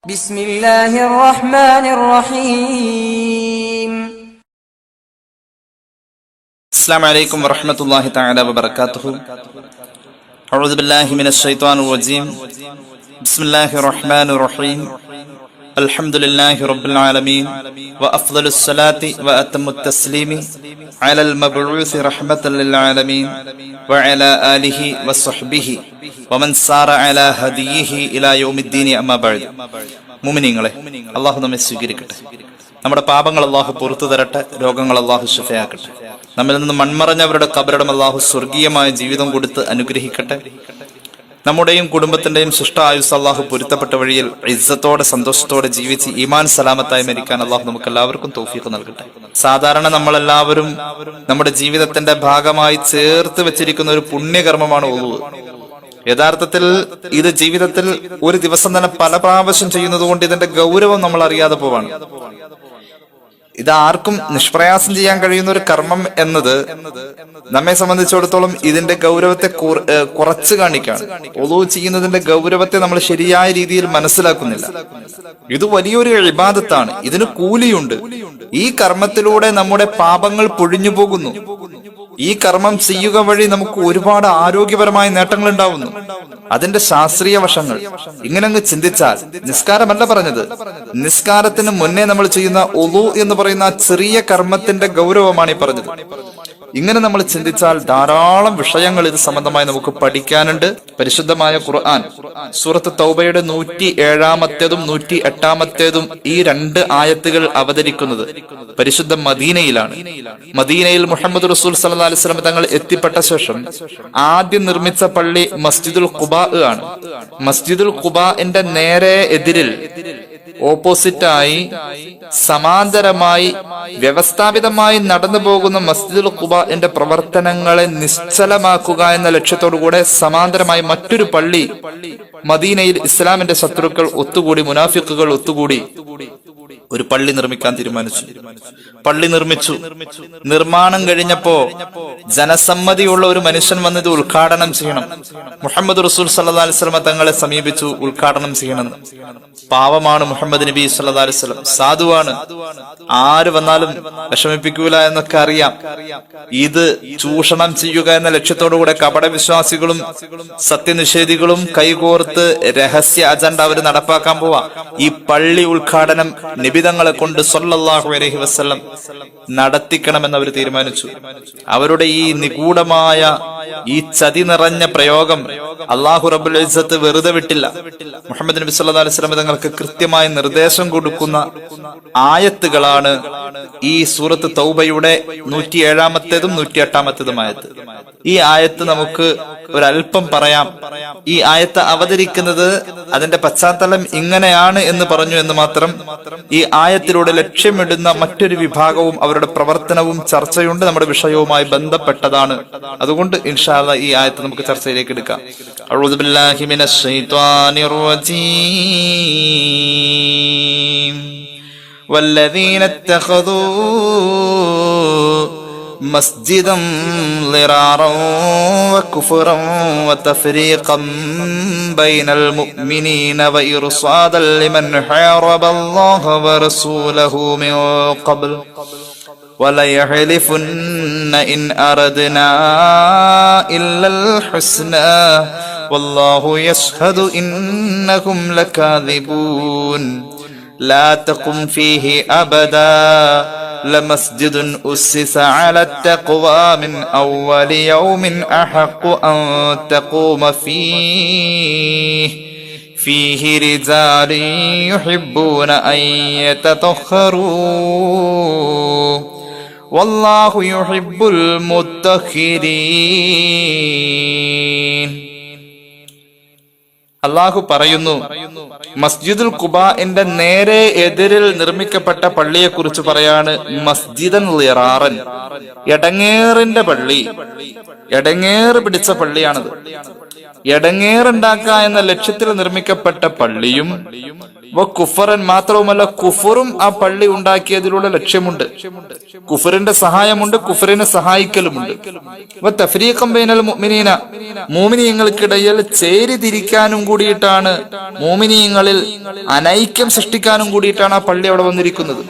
بسم الله الرحمن الرحيم. السلام عليكم ورحمة الله تعالى وبركاته. أعوذ بالله من الشيطان الرجيم. بسم الله الرحمن الرحيم. الحمد لله رب العالمين وأفضل الصلاة وأتم التسليم على المبعوث رحمة للعالمين وعلى آله وصحبه ومن سار على هديه إلى يوم الدين أما بعد. മുഅ്മിനീങ്ങളെ, അല്ലാഹു നമ്മെ സ്വീകരിക്കട്ടെ. നമ്മുടെ പാപങ്ങൾ അല്ലാഹു പുറത്തു തരട്ടെ. രോഗങ്ങൾ അല്ലാഹു ശിഫയാക്കട്ടെ. നമ്മിൽ നിന്ന് മൺമറഞ്ഞവരുടെ ഖബറിടം അല്ലാഹു സ്വർഗീയമായ ജീവിതം കൊടുത്ത് അനുഗ്രഹിക്കട്ടെ. നമ്മുടെയും കുടുംബത്തിന്റെയും ശിഷ്ടായുസ് അല്ലാഹു പൊരുത്തപ്പെട്ട വഴിയിൽ ഇസ്സത്തോടെ സന്തോഷത്തോടെ ജീവിച്ച് ഈമാൻ സലാമത്തായി മരിക്കാൻ അല്ലാഹു നമുക്ക് എല്ലാവർക്കും തൗഫീഖ് നൽകട്ടെ. സാധാരണ നമ്മളെല്ലാവരും നമ്മുടെ ജീവിതത്തിന്റെ ഭാഗമായി ചേർത്ത് വെച്ചിരിക്കുന്ന ഒരു പുണ്യകർമ്മമാണ് വുളൂ. യഥാർത്ഥത്തിൽ ഇത് ജീവിതത്തിൽ ഒരു ദിവസം തന്നെ പല പ്രാവശ്യം ചെയ്യുന്നത് കൊണ്ട് ഇതിന്റെ ഗൗരവം നമ്മൾ അറിയാതെ പോവാണ്. ഇത് ആർക്കും നിഷ്പ്രയാസം ചെയ്യാൻ കഴിയുന്ന ഒരു കർമ്മം എന്നത് നമ്മെ സംബന്ധിച്ചിടത്തോളം ഇതിന്റെ ഗൗരവത്തെ കുറച്ച് കാണിക്കാണ്. വുളൂ ചെയ്യുന്നതിന്റെ ഗൗരവത്തെ നമ്മൾ ശരിയായ രീതിയിൽ മനസ്സിലാക്കുന്നില്ല. ഇത് വലിയൊരു ഇബാദത്താണ്. ഇതിന് കൂലിയുണ്ട്. ഈ കർമ്മത്തിലൂടെ നമ്മുടെ പാപങ്ങൾ പൊഴിഞ്ഞു പോകുന്നു. ഈ കർമ്മം ചെയ്യുക വഴി നമുക്ക് ഒരുപാട് ആരോഗ്യപരമായ നേട്ടങ്ങൾ ഉണ്ടാവുന്നു. അതിന്റെ ശാസ്ത്രീയ വശങ്ങൾ ഇങ്ങനെ അങ്ങ് ചിന്തിച്ചാൽ, നിസ്കാരമല്ല പറഞ്ഞത്, നിസ്കാരത്തിന് മുന്നേ നമ്മൾ ചെയ്യുന്ന വുളൂ എന്ന് പറയുന്ന ചെറിയ കർമ്മത്തിന്റെ ഗൗരവമാണ് ഈ പറഞ്ഞത്. ഇങ്ങനെ നമ്മൾ ചിന്തിച്ചാൽ ധാരാളം വിഷയങ്ങൾ ഇത് സംബന്ധമായി നമുക്ക് പഠിക്കാനുണ്ട്. പരിശുദ്ധമായ ഖുർആൻ സൂറത്ത് തൗബയുടെ 107-ാമത്തേതും 108-ാമത്തേതും ഈ രണ്ട് ആയത്തുകൾ അവതരിക്കുന്നത് പരിശുദ്ധ മദീനയിലാണ്. മദീനയിൽ മുഹമ്മദ് റസൂൽ സല്ലല്ലാഹു അലൈഹി വസല്ലം തങ്ങൾ എത്തിപ്പെട്ട ശേഷം ആദ്യം നിർമ്മിച്ച പള്ളി മസ്ജിദുൽ ഖുബാ ആണ്. മസ്ജിദുൽ ഖുബാന്റെ നേരെ എതിരിൽ ഓപ്പോസിറ്റായി സമാന്തരമായി വ്യവസ്ഥാപിതമായി നടന്നു പോകുന്ന മസ്ജിദുൽ ഖുബാന്റെ പ്രവർത്തനങ്ങളെ നിശ്ചലമാക്കുക എന്ന ലക്ഷ്യത്തോടുകൂടെ സമാന്തരമായി മറ്റൊരു പള്ളി മദീനയിൽ ഇസ്ലാമിന്റെ ശത്രുക്കൾ ഒത്തുകൂടി, മുനാഫിക്കുകൾ ഒത്തുകൂടി ഒരു പള്ളി നിർമ്മിക്കാൻ തീരുമാനിച്ചു. പള്ളി നിർമ്മിച്ചു. നിർമ്മാണം കഴിഞ്ഞപ്പോ ജനസമ്മതിയുള്ള ഒരു മനുഷ്യൻ വന്നത് ഉദ്ഘാടനം ചെയ്യണം. മുഹമ്മദ് റസൂൽ സല്ലല്ലാഹു അലൈഹി വസല്ലം തങ്ങളെ സമീപിച്ചു, ഉദ്ഘാടനം ചെയ്യണം. പാവമാണ് മുഹമ്മദ് നബി സല്ലല്ലാഹു അലൈഹി വസല്ലം, സാധുവാണ്, ആര് വന്നാലും വിഷമിപ്പിക്കൂല എന്നൊക്കെ അറിയാം. ഇത് ചൂഷണം ചെയ്യുക എന്ന ലക്ഷ്യത്തോടുകൂടെ കപടവിശ്വാസികളും സത്യനിഷേധികളും കൈകോർത്ത് രഹസ്യ അജണ്ട അവർ നടപ്പാക്കാൻ പോവാ. ഈ പള്ളി ഉദ്ഘാടനം നിബിതങ്ങളെ കൊണ്ട് സല്ലല്ലാഹു അലൈഹി വസല്ലം നടത്തിക്കണമെന്ന് അവർ തീരുമാനിച്ചു. അവരുടെ ഈ നിഗൂഢമായ ഈ ചതി നിറഞ്ഞ പ്രയോഗം അല്ലാഹു റബ്ബുൽ ഇസ്സത്ത് വെറുതെ വിട്ടില്ല. മുഹമ്മദ് നബി സല്ലല്ലാഹു അലൈഹി വസല്ലം തങ്ങൾക്ക് കൃത്യമായ നിർദ്ദേശം കൊടുക്കുന്ന ആയത്തുകളാണ് ഈ സൂറത്ത് തൗബയുടെ 107-ാമത്തേതും 108-ാമത്തേതും ആയത്ത്. ഈ ആയത്ത് നമുക്ക് ഒരല്പം പറയാം. ഈ ആയത്ത് അവതരിക്കുന്നത് അതിന്റെ പശ്ചാത്തലം ഇങ്ങനെയാണ് എന്ന് പറഞ്ഞു എന്ന് മാത്രം. ഈ ആയത്തിലൂടെ ലക്ഷ്യമിടുന്ന മറ്റൊരു വിഭാഗവും അവരുടെ പ്രവർത്തനവും ചർച്ചയുണ്ട്, നമ്മുടെ വിഷയവുമായി ബന്ധപ്പെട്ടതാണ്. അതുകൊണ്ട് ഇൻഷാ അല്ലാഹ് ഈ ആയത്ത് നമുക്ക് ചർച്ചയിലേക്ക് എടുക്കാം. അഊദു ബില്ലാഹി മിനശ് ശൈത്വാനിർ റജീം. വല്ലദീന ഇത്തഖദൂ مسجدا ضرارا وكفرا وتفريقا بين المؤمنين وإرصادا لمن حارب الله ورسوله من قبل وليحلفن إن أردنا إلا الحسنى والله يشهد إنهم لكاذبون لا تقم فيه أبدا لمسجد أسس على التقوى من أول يوم أحق أن تقوم فيه رجال يحبون أن يتطهروا والله يحب المطهرين. അല്ലാഹു പറയുന്നു, മസ്ജിദുൽ ഖുബാന്റെ നേരെ എതിരിൽ നിർമ്മിക്കപ്പെട്ട പള്ളിയെ കുറിച്ച് പറയാണ്. മസ്ജിദൻ ളിറാറൻ, എടങ്ങേറിന്റെ പള്ളി, എടങ്ങേറ് പിടിച്ച പള്ളിയാണത്. എടങ്ങേറുണ്ടാക്കുക എന്ന ലക്ഷ്യത്തിൽ നിർമ്മിക്കപ്പെട്ട പള്ളിയും കുഫറൻ മാത്രവുമല്ല, കുഫറും ആ പള്ളി ഉണ്ടാക്കിയതിലൂടെ ലക്ഷ്യമുണ്ട്. കുഫറിന്റെ സഹായമുണ്ട്, കുഫറിനെ സഹായിക്കലുമുണ്ട്. തഫ്രീഖം ബൈനൽ മുഅ്മിനീന, മുഅ്മിനീങ്ങൾക്കിടയിൽ ചേരി തിരിക്കാനും കൂടിയിട്ടാണ്, മുഅ്മിനീങ്ങളിൽ അനൈക്യം സൃഷ്ടിക്കാനും കൂടിയിട്ടാണ് ആ പള്ളി അവിടെ വന്നിരിക്കുന്നത്.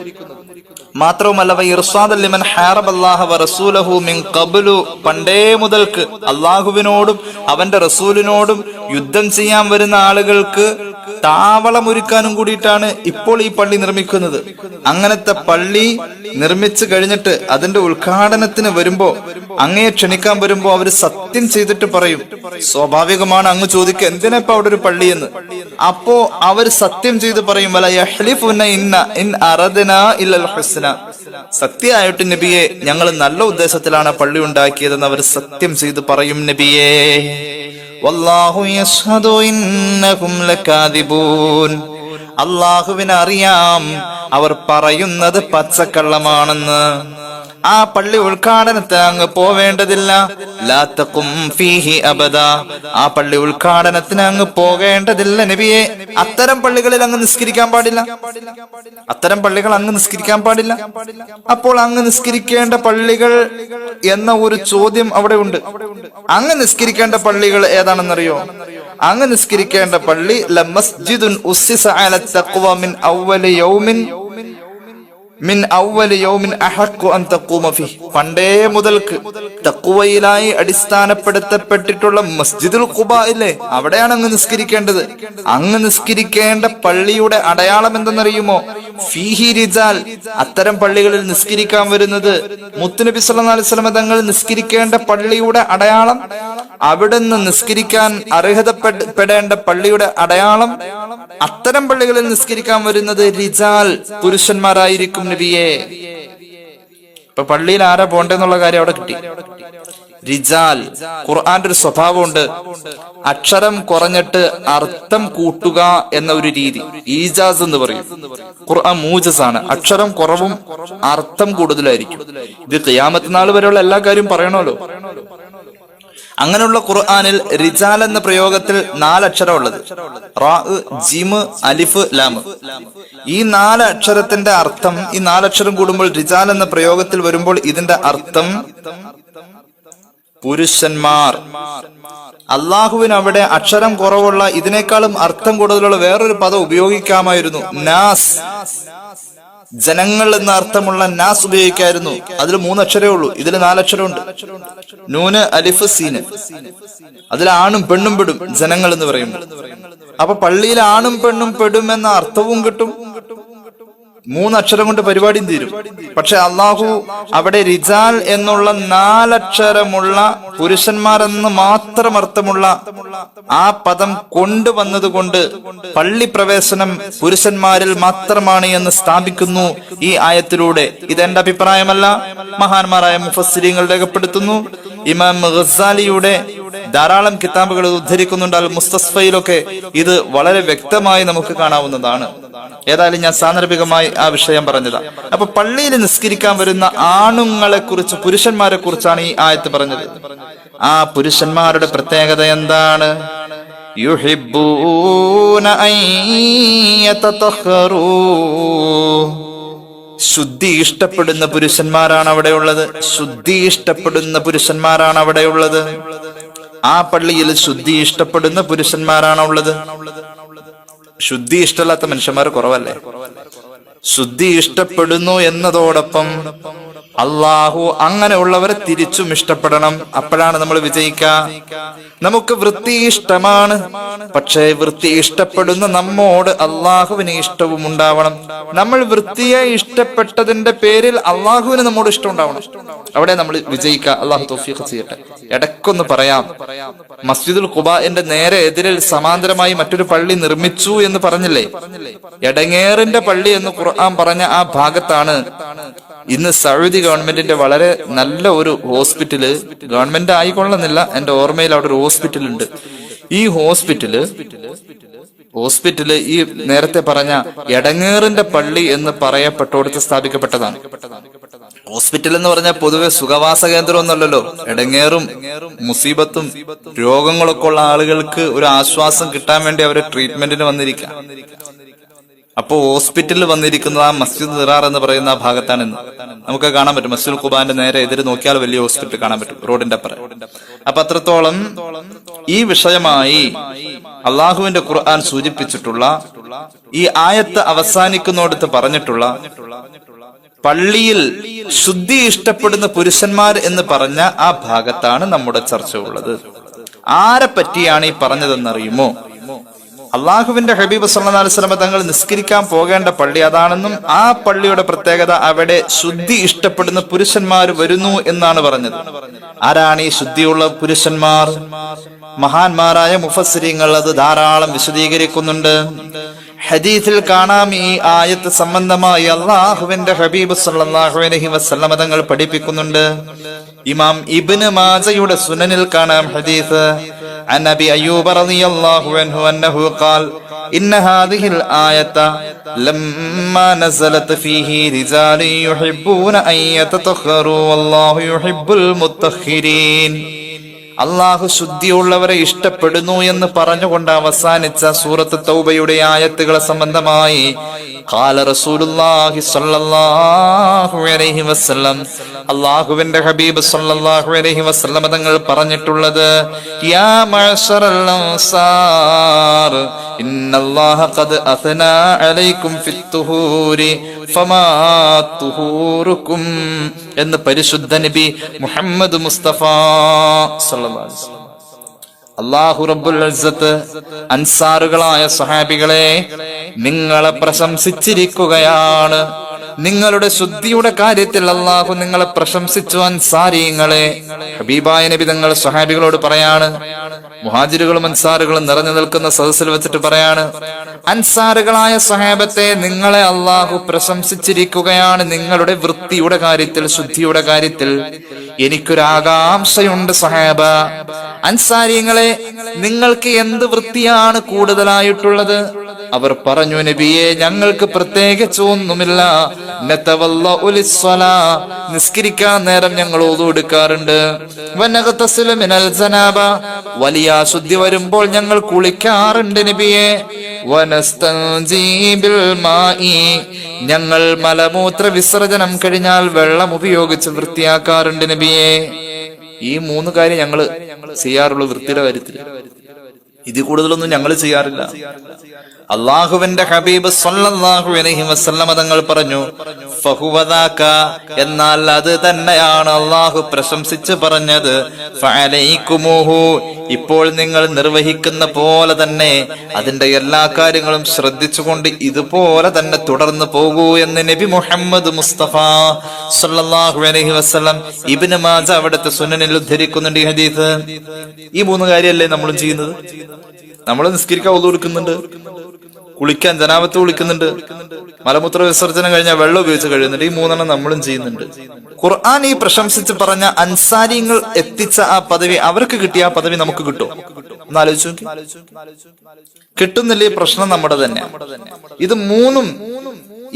മാത്രവുമല്ല ഇർസാദൻ ലിമൻ ഹാറബല്ലാഹ വറസൂലഹു മിൻ ഖബ്ലു, പണ്ടേ മുതൽക്ക് അള്ളാഹുവിനോടും അവന്റെ റസൂലിനോടും യുദ്ധം ചെയ്യാൻ വരുന്ന ആളുകൾക്ക് താവളമൊരുക്കാനും കൂടിയിട്ടാണ് ഇപ്പോൾ ഈ പള്ളി നിർമ്മിക്കുന്നത്. അങ്ങനത്തെ പള്ളി നിർമ്മിച്ചു കഴിഞ്ഞിട്ട് അതിന്റെ ഉദ്ഘാടനത്തിന് വരുമ്പോ, അങ്ങയെ ക്ഷണിക്കാൻ വരുമ്പോ അവര് സത്യം ചെയ്തിട്ട് പറയും. സ്വാഭാവികമാണ് അങ്ങ് ചോദിക്കുക എന്തിനാ ഇപ്പൊ അവിടെ ഒരു പള്ളി എന്ന്. അപ്പോ അവര് സത്യം ചെയ്ത് പറയും, വല യഹ്ലിഫുന ഇൻ അറദ്നാ ഇല്ലൽ ഹുസ്ന, സത്യമായിട്ട് നബിയെ ഞങ്ങൾ നല്ല ഉദ്ദേശത്തിലാണ് പള്ളി ഉണ്ടാക്കിയതെന്ന് അവർ സത്യം ചെയ്ത് പറയും നബിയേ. വല്ലാഹു യശ്ഹദു ഇന്നകും ലകാദിബൂൻ, അല്ലാഹുവിനെ അറിയാം അവർ പറയുന്നത് പച്ചക്കള്ളമാണെന്ന്. ആ പള്ളി ഉദ്ഘാടനത്തിന് അങ്ങ് പോവേണ്ടതില്ല. ലാ തഖും ഫീഹി അബദ, ആ പള്ളി ഉദ്ഘാടനത്തിന് അങ്ങ് പോകേണ്ടതില്ല നബിയെ. അത്തരം പള്ളികളിൽ അങ്ങ് നിസ്കരിക്കാൻ പാടില്ല, അത്തരം പള്ളികൾ അങ്ങ് നിസ്കരിക്കാൻ പാടില്ല. അപ്പോൾ അങ്ങ് നിസ്കരിക്കേണ്ട പള്ളികൾ എന്ന ഒരു ചോദ്യം അവിടെ ഉണ്ട്. അങ്ങ് നിസ്കരിക്കേണ്ട പള്ളികൾ ഏതാണെന്നറിയോ? അങ്ങ് നിസ്കരിക്കേണ്ട പള്ളി ലമസ്ജിദുൻ ഉസ്സിസ അല തഖ്വ മിൻ അവ്വലി യൗമിൻ അഹഖു അൻ തഖൂമ ഫീഹി, പണ്ടേ മുതൽക്ക് തഖ്വയിലായി അടിസ്ഥാനപ്പെടുത്തപ്പെട്ടിട്ടുള്ള മസ്ജിദുൽ ഖുബാ ഇല്ലേ, അവിടെയാണ് അങ്ങ് നിസ്കരിക്കേണ്ടത്. അങ്ങ് നിസ്കരിക്കേണ്ട പള്ളിയുടെ അടയാളം എന്തെന്നറിയുമോ? ഫീഹി റിജാൽ, അത്തരം പള്ളികളിൽ നിസ്കരിക്കാൻ വരുന്നത് മുത്തുനബി സല്ലല്ലാഹു അലൈഹി വസല്ലം തങ്ങൾ നിസ്കരിക്കേണ്ട പള്ളിയുടെ അടയാളം, അവിടുന്ന് നിസ്കരിക്കാൻ അർഹതപ്പെടേണ്ട പള്ളിയുടെ അടയാളം, അത്തരം പള്ളികളിൽ നിസ്കരിക്കാൻ വരുന്നത് റിജാൽ, പുരുഷന്മാരായിരിക്കും നബിയെ. ഇപ്പൊ പള്ളിയിൽ ആരാ പോണ്ടെന്നുള്ള കാര്യം അവിടെ കിട്ടി. റിജാൽ. ഖുർആന്റെ ഒരു സ്വഭാവമുണ്ട്, അക്ഷരം കുറഞ്ഞിട്ട് അർത്ഥം കൂട്ടുക എന്ന ഒരു രീതി, ഈജാസ് എന്ന് പറയും. ഖുർആൻ മൂജസ് ആണ്, അക്ഷരം കുറവും അർത്ഥം കൂടുതലായിരിക്കും. ഇത് ഖിയാമത്ത് നാൾ വരെയുള്ള എല്ലാ കാര്യവും പറയണമല്ലോ. അങ്ങനെയുള്ള ഖുർആനിൽ റിജാൽ എന്ന പ്രയോഗത്തിൽ 4 അക്ഷരം ഉള്ളത്, റാ, ജിമ്, അലിഫ്, ലാം. ഈ 4 അക്ഷരത്തിന്റെ അർത്ഥം, ഈ 4 അക്ഷരം കൂടുമ്പോൾ റിജാൽ എന്ന പ്രയോഗത്തിൽ വരുമ്പോൾ ഇതിന്റെ അർത്ഥം പുരുഷന്മാർ. അള്ളാഹുവിന് അവിടെ അക്ഷരം കുറവുള്ള, ഇതിനേക്കാളും അർത്ഥം കൂടുതലുള്ള വേറൊരു പദം ഉപയോഗിക്കാമായിരുന്നു, നാസ്. ജനങ്ങൾ എന്ന അർത്ഥമുള്ള നാസ് ഉപയോഗിക്കായിരുന്നു. അതിൽ 3 അക്ഷരമേ ഉള്ളൂ, ഇതിൽ 4 അക്ഷരമുണ്ട്. നൂന്, അലിഫ്, സീന്. അതിൽ ആണും പെണ്ണും പെടും, ജനങ്ങൾ എന്ന് പറയുമ്പോൾ. അപ്പൊ പള്ളിയിൽ ആണും പെണ്ണും പെടും എന്ന അർത്ഥവും കിട്ടും, 3 അക്ഷരം കൊണ്ട് പരിപാടിയും തീരും. പക്ഷെ അള്ളാഹു അവിടെ റിജാൽ എന്നുള്ള 4 അക്ഷരമുള്ള, പുരുഷന്മാരെന്ന് മാത്രം അർത്ഥമുള്ള ആ പദം കൊണ്ടുവന്നത് കൊണ്ട് പള്ളി പ്രവേശനം പുരുഷന്മാരിൽ മാത്രമാണ് എന്ന് സ്ഥാപിക്കുന്നു ഈ ആയത്തിലൂടെ. ഇതെന്റെ അഭിപ്രായമല്ല, മഹാന്മാരായ മുഫസ്സിരീങ്ങൾ രേഖപ്പെടുത്തുന്നു. ഇമാം ഗസാലിയുടെ ധാരാളം കിതാബുകൾ ഉദ്ധരിക്കുന്നുണ്ട്. അൽ മുസ്തസ്ഫയിലൊക്കെ ഇത് വളരെ വ്യക്തമായി നമുക്ക് കാണാവുന്നതാണ്. ഏതായാലും ഞാൻ സാന്ദർഭികമായി ആ വിഷയം പറഞ്ഞതാ. അപ്പൊ പള്ളിയിൽ നിസ്കരിക്കാൻ വരുന്ന ആണുങ്ങളെ കുറിച്ച്, പുരുഷന്മാരെ കുറിച്ചാണ് ഈ ആയത്ത് പറഞ്ഞത്. ആ പുരുഷന്മാരുടെ പ്രത്യേകത എന്താണ്? യുഹിബ്ബൂന അൻ യതതഹറൂ, ശുദ്ധി ഇഷ്ടപ്പെടുന്ന പുരുഷന്മാരാണ് അവിടെ ഉള്ളത്. ശുദ്ധി ഇഷ്ടപ്പെടുന്ന പുരുഷന്മാരാണ് അവിടെ ഉള്ളത്. ആ പള്ളിയിൽ ശുദ്ധി ഇഷ്ടപ്പെടുന്ന പുരുഷന്മാരാണ് ഉള്ളത്. ശുദ്ധി ഇഷ്ടമല്ലാത്ത മനുഷ്യന്മാർ കുറവല്ലേ? ശുദ്ധി ഇഷ്ടപ്പെടുന്നു എന്നതോടൊപ്പം അള്ളാഹു അങ്ങനെയുള്ളവരെ തിരിച്ചും ഇഷ്ടപ്പെടണം. അപ്പോഴാണ് നമ്മൾ വിജയിക്കുക. നമുക്ക് വൃത്തി ഇഷ്ടമാണ്, പക്ഷേ വൃത്തി ഇഷ്ടപ്പെടുന്ന നമ്മോട് അള്ളാഹുവിന് ഇഷ്ടവും ഉണ്ടാവണം. നമ്മൾ വൃത്തിയെ ഇഷ്ടപ്പെട്ടതിന്റെ പേരിൽ അള്ളാഹുവിന് നമ്മോട് ഇഷ്ടം ഉണ്ടാവണം. അവിടെ നമ്മൾ വിജയിക്കുക. അള്ളാഹു തൗഫീഖ് ചെയ്യട്ടെ. ഇടയ്ക്കൊന്ന് പറയാം, മസ്ജിദുൽ ഖുബാന്റെ നേരെ എതിരിൽ സമാന്തരമായി മറ്റൊരു പള്ളി നിർമ്മിച്ചു എന്ന് പറഞ്ഞില്ലേ? എടങ്ങേറിന്റെ പള്ളി എന്ന് ഖുർആൻ പറഞ്ഞ ആ ഭാഗത്താണ് ഇന്ന് സൗദി ഗവൺമെന്റിന്റെ വളരെ നല്ല ഒരു ഹോസ്പിറ്റല്, ഗവൺമെന്റ് ആയിക്കൊള്ളുന്നില്ല, എന്റെ ഓർമ്മയിൽ അവിടെ ഒരു ഹോസ്പിറ്റൽ ഉണ്ട്. ഈ ഹോസ്പിറ്റല് ഈ നേരത്തെ പറഞ്ഞ എടങ്ങേറിന്റെ പള്ളി എന്ന് പറയപ്പെട്ടോടത്ത് സ്ഥാപിക്കപ്പെട്ടതാണ്. ഹോസ്പിറ്റൽ എന്ന് പറഞ്ഞാൽ പൊതുവെ സുഖവാസ കേന്ദ്രം ഒന്നല്ലല്ലോ. ഇടങ്ങേറും മുസീബത്തും രോഗങ്ങളൊക്കെ ഉള്ള ആളുകൾക്ക് ഒരു ആശ്വാസം കിട്ടാൻ വേണ്ടി അവരെ ട്രീറ്റ്മെന്റിന് വന്നിരിക്കാം. അപ്പോ ഹോസ്പിറ്റലിൽ വന്നിരിക്കുന്നത് ആ മസ്ജിദ് ദിറാർ എന്ന് പറയുന്ന ആ ഭാഗത്താണ്. നമുക്ക് കാണാൻ പറ്റും. മസ്ജിദുൽ ഖുബാന്റെ നേരെ എതിര് നോക്കിയാൽ വലിയ ഹോസ്പിറ്റൽ കാണാൻ പറ്റും, റോഡിന്റെ അപ്പുറം. അപ്പൊ അത്രത്തോളം ഈ വിഷയമായി അള്ളാഹുവിന്റെ ഖുർആൻ സൂചിപ്പിച്ചിട്ടുള്ള ഈ ആയത്ത് അവസാനിക്കുന്നിടത്ത് പറഞ്ഞിട്ടുള്ള പള്ളിയിൽ ശുദ്ധി ഇഷ്ടപ്പെടുന്ന പുരുഷന്മാർ എന്ന് പറഞ്ഞ ആ ഭാഗത്താണ് നമ്മുടെ ചർച്ച ഉള്ളത്. ആരെ പറ്റിയാണ് ഈ പറഞ്ഞതെന്നറിയുമോ? അള്ളാഹുവിന്റെ ഹബീബ് സല്ലല്ലാഹു അലൈഹി വസല്ലം തങ്ങൾ നിസ്കരിക്കാൻ പോകേണ്ട പള്ളി അതാണെന്നും ആ പള്ളിയുടെ പ്രത്യേകത അവിടെ ശുദ്ധി ഇഷ്ടപ്പെടുന്ന പുരുഷന്മാർ വരുന്നു എന്നാണ് പറഞ്ഞത്. ആരാണ് ഈ ശുദ്ധിയുള്ള പുരുഷന്മാർ? മഹാന്മാരായ മുഫസ്സിരീങ്ങൾ അത് ധാരാളം വിശദീകരിക്കുന്നുണ്ട്. ഹദീസിൽ കാണാം ഈ ആയത്ത് സംബന്ധമായി അള്ളാഹുവിന്റെ ഹബീബ് സല്ലല്ലാഹു അലൈഹി വസല്ലം തങ്ങൾ പഠിപ്പിക്കുന്നുണ്ട്. ഇമാം ഇബ്നു മാജയുടെ സുനനിൽ കാണാം ഹദീസ് عن أبي أيوب رضي الله عنه أنه قال إن هذه الآية لما نزلت فيه رجال يحبون أن يتطهروا والله يحب المطهرين. അള്ളാഹു ശുദ്ധിയുള്ളവരെ ഇഷ്ടപ്പെടുന്നു എന്ന് പറഞ്ഞുകൊണ്ട് അവസാനിച്ച സൂറത്ത് തൗബയുടെ ആയത്തുകളെ സംബന്ധമായി ഖാല റസൂലുള്ളാഹി സ്വല്ലല്ലാഹു അലൈഹി വസല്ലം, അള്ളാഹുവിന്റെ ഹബീബ് സ്വല്ലല്ലാഹു അലൈഹി വസല്ലം തങ്ങൾ പറഞ്ഞിട്ടുള്ളത്, യാ മഅശറൽ അൻസാർ ഇന്നല്ലാഹ ഖദ് അത്നാ അലൈക്കും ഫിത്തുഹൂരി ഫമാ തുഹൂറുക്കും എന്ന് പരിശുദ്ധ നബി മുഹമ്മദ് മുസ്തഫ സല്ലല്ലാഹു അലൈഹി വസല്ലം. അല്ലാഹു റബ്ബുൽ ഇസ്സത്ത് അൻസാറുകളായ സ്വഹാബികളെ നിങ്ങളെ പ്രശംസിച്ചിരിക്കുകയാണ്. നിങ്ങളുടെ ശുദ്ധിയുടെ കാര്യത്തിൽ അള്ളാഹു നിങ്ങളെ പ്രശംസിച്ചു. അൻസാരിങ്ങളെ ഹബീബായ നബി തങ്ങൾ സ്വഹാബികളോട് പറയാണ്, മുഹാജിറുകളും അൻസാറുകളും നിറഞ്ഞു നിൽക്കുന്ന സദസ്സിൽ വെച്ചിട്ട് പറയാണ്, അൻസാറുകളായ സ്വഹാബത്തെ നിങ്ങളെ അള്ളാഹു പ്രശംസിച്ചിരിക്കുകയാണ് നിങ്ങളുടെ വൃത്തിയുടെ കാര്യത്തിൽ, ശുദ്ധിയുടെ കാര്യത്തിൽ. എനിക്കൊരാകാംക്ഷയുണ്ട് സ്വഹാബ, അൻസാരിങ്ങളെ നിങ്ങൾക്ക് എന്ത് വൃത്തിയാണ് കൂടുതലായിട്ടുള്ളത്? അവർ പറഞ്ഞു, നബിയെ ഞങ്ങൾക്ക് പ്രത്യേകിച്ച് ഒന്നുമില്ല. നിസ്കരിക്കാൻ നേരം ഞങ്ങൾ ഉളു എടുക്കാറുണ്ട്. വലിയ അശുദ്ധി വരുമ്പോൾ ഞങ്ങൾ കുളിക്കാറുണ്ട് നബിയെ. ഞങ്ങൾ മലമൂത്ര വിസർജനം കഴിഞ്ഞാൽ വെള്ളം ഉപയോഗിച്ച് വൃത്തിയാക്കാറുണ്ട് നബിയെ. ഈ 3 കാര്യം ഞങ്ങൾ ചെയ്യാറുള്ളൂ വൃത്തിയുടെ കാര്യത്തിൽ. ഇത് കൂടുതലൊന്നും ഞങ്ങൾ ചെയ്യാറില്ല. അള്ളാഹുവിന്റെ ഹബീബ് സ്വല്ലല്ലാഹു അലൈഹി വസല്ലം തങ്ങൾ പറഞ്ഞു, ഫഹുവദാക, എന്നാൽ അത് തന്നെയാണ് അള്ളാഹു പ്രശംസിച്ച് പറഞ്ഞത്. ഫഅലൈകുമുഹു, ഇപ്പോൾ നിങ്ങൾ നിർവഹിക്കുന്ന പോലെ തന്നെ അതിന്റെ എല്ലാ കാര്യങ്ങളും ശ്രദ്ധിച്ചുകൊണ്ട് ഇതുപോലെ തന്നെ തുടർന്ന് പോകൂ എന്ന് നബി മുഹമ്മദ് മുസ്തഫ സ്വല്ലല്ലാഹു അലൈഹി വസല്ലം. ഇബ്നു മാജ അവിടുത്തെ സുനനിൽ ഉദ്ധരിക്കുന്നുണ്ട് ഈ ഹദീസ്. ഈ 3 കാര്യമല്ലേ നമ്മളും ചെയ്യുന്നത്? നമ്മൾ നിസ്കരിക്കാൻ ഉളു എടുക്കുന്നുണ്ട്, കുളിക്കാൻ ജനാബത്ത് കുളിക്കുന്നുണ്ട്, മലമൂത്ര വിസർജനം കഴിഞ്ഞാൽ വെള്ളം ഉപയോഗിച്ച് കഴിയുന്നുണ്ട്. ഈ 3 നമ്മളും ചെയ്യുന്നുണ്ട്. ഖുർആൻ ഈ പ്രശംസിച്ച് പറഞ്ഞ അൻസാരിങ്ങൾ എത്തിച്ച ആ പദവി, അവർക്ക് കിട്ടിയ ആ പദവി നമുക്ക് കിട്ടും? ഒന്ന് ആലോചിച്ചു നോക്കി. കിട്ടുന്നില്ലേ? പ്രശ്നം നമ്മുടെ തന്നെ. ഇത് 3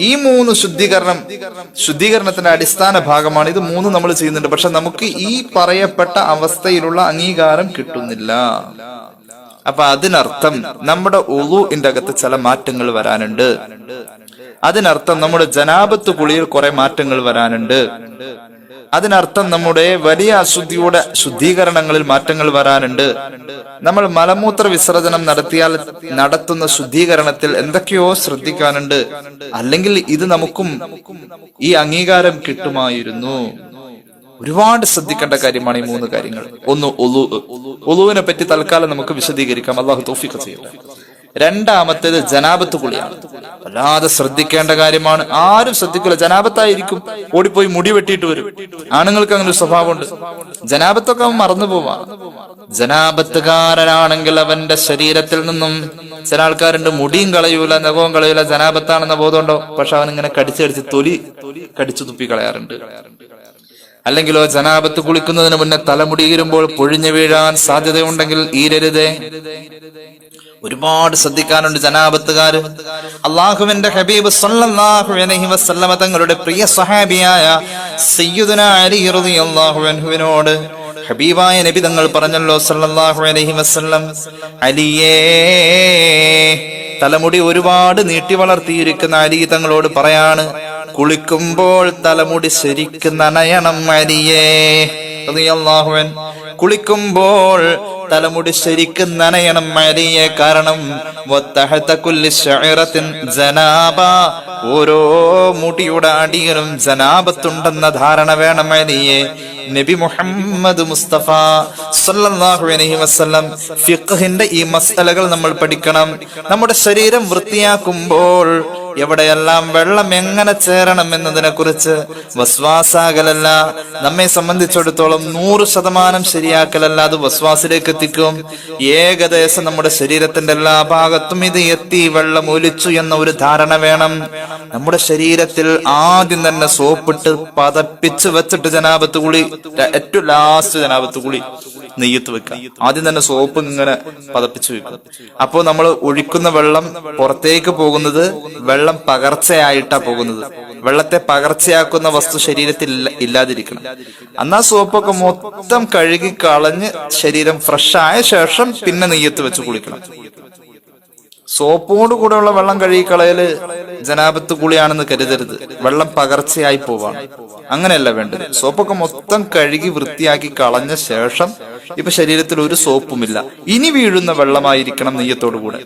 ഈ 3 ശുദ്ധീകരണത്തിന്റെ അടിസ്ഥാന ഭാഗമാണ്. ഇത് 3 നമ്മൾ ചെയ്യുന്നുണ്ട്. പക്ഷെ നമുക്ക് ഈ പറയപ്പെട്ട അവസ്ഥയിലുള്ള അംഗീകാരം കിട്ടുന്നില്ല. അപ്പൊ അതിനർത്ഥം നമ്മുടെ ഉളൂഇന്റെ അകത്ത് ചില മാറ്റങ്ങൾ വരാനുണ്ട്. അതിനർത്ഥം നമ്മുടെ ജനാബത്ത് കുളിയിൽ കുറെ മാറ്റങ്ങൾ വരാനുണ്ട്. അതിനർത്ഥം നമ്മുടെ വലിയ അശുദ്ധിയുടെ ശുദ്ധീകരണങ്ങളിൽ മാറ്റങ്ങൾ വരാനുണ്ട്. നമ്മൾ മലമൂത്ര വിസർജനം നടത്തുന്ന ശുദ്ധീകരണത്തിൽ എന്തൊക്കെയോ ശ്രദ്ധിക്കാനുണ്ട്. അല്ലെങ്കിൽ ഇത് നമുക്കും ഈ അംഗീകാരം കിട്ടുമായിരുന്നു. ഒരുപാട് ശ്രദ്ധിക്കേണ്ട കാര്യമാണ് ഈ 3 കാര്യങ്ങൾ. ഒന്ന്, ഉളുവിനെ പറ്റി തൽക്കാലം നമുക്ക് വിശദീകരിക്കാം. അള്ളാഹു തൗഫീഖ് ചെയ്യട്ടെ. രണ്ടാമത്തേത് ജനാബത്ത് കുളിയാണ്. വല്ലാതെ ശ്രദ്ധിക്കേണ്ട കാര്യമാണ്. ആരും ശ്രദ്ധിക്കില്ല. ജനാബത്തായിരിക്കും, ഓടിപ്പോയി മുടി വെട്ടിയിട്ട് വരും. ആണുങ്ങൾക്ക് അങ്ങനെ ഒരു സ്വഭാവമുണ്ട്. ജനാബത്തൊക്കെ അവൻ മറന്നു പോവാ. ജനാബത്തുകാരനാണെങ്കിൽ അവന്റെ ശരീരത്തിൽ നിന്നും, ചില ആൾക്കാരുണ്ട് മുടിയും കളയൂല നഖവും കളയൂല, ജനാബത്താണെന്ന ബോധമുണ്ടോ, പക്ഷെ അവൻ ഇങ്ങനെ കടിച്ച് തൊലി കടിച്ചു തുപ്പി കളയാറുണ്ട്. അല്ലെങ്കിലോ ജനാബത്ത് കുളിക്കുന്നതിന് മുന്നേ തലമുടിയിരുമ്പോൾ പൊഴിഞ്ഞു വീഴാൻ സാധ്യതയുണ്ടെങ്കിൽ ഈരരുതേ. ഒരുപാട് ശ്രദ്ധിക്കാനുണ്ട് ജനാബത്തുകാര്. അള്ളാഹുവിന്റെ ഹബീബ് സ്വല്ലല്ലാഹു അലൈഹി വസല്ലം തങ്ങളുടെ പ്രിയ സ്വഹാബിയായ സയ്യിദുനാ അലി റളിയല്ലാഹു അൻഹുവിനോട് ഹബീബായ നബി തങ്ങൾ പറഞ്ഞല്ലോ സല്ലല്ലാഹു അലൈഹി വസല്ലം, അലിയേ, തലമുടി ഒരുപാട് നീട്ടി വളർത്തിയിരിക്കുന്ന അലി തങ്ങളോട് പറയാണ്, കുളിക്കുമ്പോൾ തലമുടി ശരിക്കും നനയണം അലിയേ റളിയല്ലാഹു അൻഹു. കുളിക്കുമ്പോൾ തലമുടി ശരിക്കും നനയണം അലിയെ. കാരണം ഓരോ മുടിയുടെ അടിയിലും ജനാബത്തുണ്ടെന്ന ധാരണ വേണം അലിയെ. നബി മുഹമ്മദ് മുസ്തഫ സല്ലല്ലാഹു അലൈഹി വസല്ലം ഫിഖ്ഹിന്റെ ഈ മസ്അലകൾ നമ്മൾ പഠിക്കണം. നമ്മുടെ ശരീരം വൃത്തിയാക്കുമ്പോൾ എവിടെയെല്ലാം വെള്ളം എങ്ങനെ ചേരണം എന്നതിനെ കുറിച്ച് വസ്വാസാകലല്ല, നമ്മെ സംബന്ധിച്ചിടത്തോളം 100% ശരിയാക്കലല്ല, അത് വസ്വാസിലേക്ക് എത്തിക്കും. ഏകദേശം നമ്മുടെ ശരീരത്തിന്റെ എല്ലാ ഭാഗത്തും ഇത് എത്തി വെള്ളം ഒലിച്ചു എന്ന ഒരു ധാരണ വേണം. നമ്മുടെ ശരീരത്തിൽ ആദ്യം തന്നെ സോപ്പിട്ട് പതപ്പിച്ച് വെച്ചിട്ട് ജനാബത്ത് കുളി, ഏറ്റവും ലാസ്റ്റ് ജനാബത്ത് കുളി നെയ്യത്ത് വെക്കുക. ആദ്യം തന്നെ സോപ്പ് ഇങ്ങനെ പതപ്പിച്ച് വെക്കുക. അപ്പോ നമ്മൾ ഒഴിക്കുന്ന വെള്ളം പുറത്തേക്ക് പോകുന്നത് വെള്ളം പകർച്ചയായിട്ടാ പോകുന്നത്. വെള്ളത്തെ പകർച്ചയാക്കുന്ന വസ്തു ശരീരത്തിൽ ഇല്ലാതിരിക്കണം. എന്നാ സോപ്പൊക്കെ മൊത്തം കഴുകി കളഞ്ഞ് ശരീരം ഫ്രഷ് ആയ ശേഷം പിന്നെ നെയ്യത്ത് വെച്ച് കുളിക്കണം. സോപ്പോട് കൂടെയുള്ള വെള്ളം കഴുകി കളയല് ജനാബത്ത് കുളിയാണെന്ന് കരുതരുത്. വെള്ളം പകർച്ചയായി പോവാണ്. അങ്ങനെയല്ല വേണ്ടത്. സോപ്പൊക്കെ മൊത്തം കഴുകി വൃത്തിയാക്കി കളഞ്ഞ ശേഷം ഇപ്പൊ ശരീരത്തിൽ ഒരു സോപ്പുമില്ല, ഇനി വീഴുന്ന വെള്ളമായിരിക്കണം നെയ്യത്തോടു കൂടെ.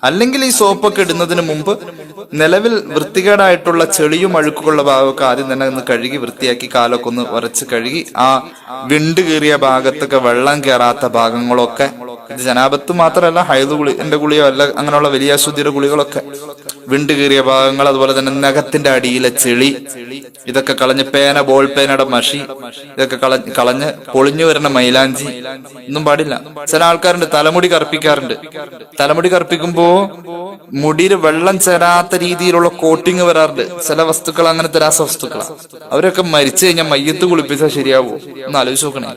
അല്ലെങ്കിൽ ഈ സോപ്പൊക്കെ ഇടുന്നതിന് മുമ്പ് നിലവിൽ വൃത്തികേടായിട്ടുള്ള ചെളിയും അഴുക്കുള്ള ഭാഗമൊക്കെ ആദ്യം തന്നെ ഒന്ന് കഴുകി വൃത്തിയാക്കി കാലൊക്കെ ഒന്ന് ഉരച്ച് കഴുകി ആ വിണ്ട് കീറിയ ഭാഗത്തൊക്കെ വെള്ളം കയറാത്ത ഭാഗങ്ങളൊക്കെ, ഇത് ജനാബത്ത് മാത്രമല്ല ഹൈദ് കുളി എന്റെ കുളിയോ അല്ല അങ്ങനെയുള്ള വലിയ അശുദ്ധിയുടെ കുളികളൊക്കെ, വിണ്ട് കീറിയ ഭാഗങ്ങൾ, അതുപോലെ തന്നെ നഖത്തിന്റെ അടിയിലെ ചെളി, ഇതൊക്കെ കളഞ്ഞ് ബോൾ പേനയുടെ മഷി ഇതൊക്കെ കളഞ്ഞ് പൊളിഞ്ഞു വരുന്ന മൈലാഞ്ചി ഒന്നും പാടില്ല. ചില ആൾക്കാരുണ്ട് തലമുടി കറുപ്പിക്കാറുണ്ട്. തലമുടി കറുപ്പിക്കുമ്പോ മുടിയിൽ വെള്ളം ചേരാത്ത രീതിയിലുള്ള കോട്ടിങ് വരാറുണ്ട്. ചില വസ്തുക്കൾ അങ്ങനത്തെ രാസവസ്തുക്കളാണ്. അവരൊക്കെ മരിച്ചു കഴിഞ്ഞാൽ മയ്യത്ത് കുളിപ്പിച്ചാൽ ശരിയാവോ ഒന്ന് ആലോചിച്ച് നോക്കണേ.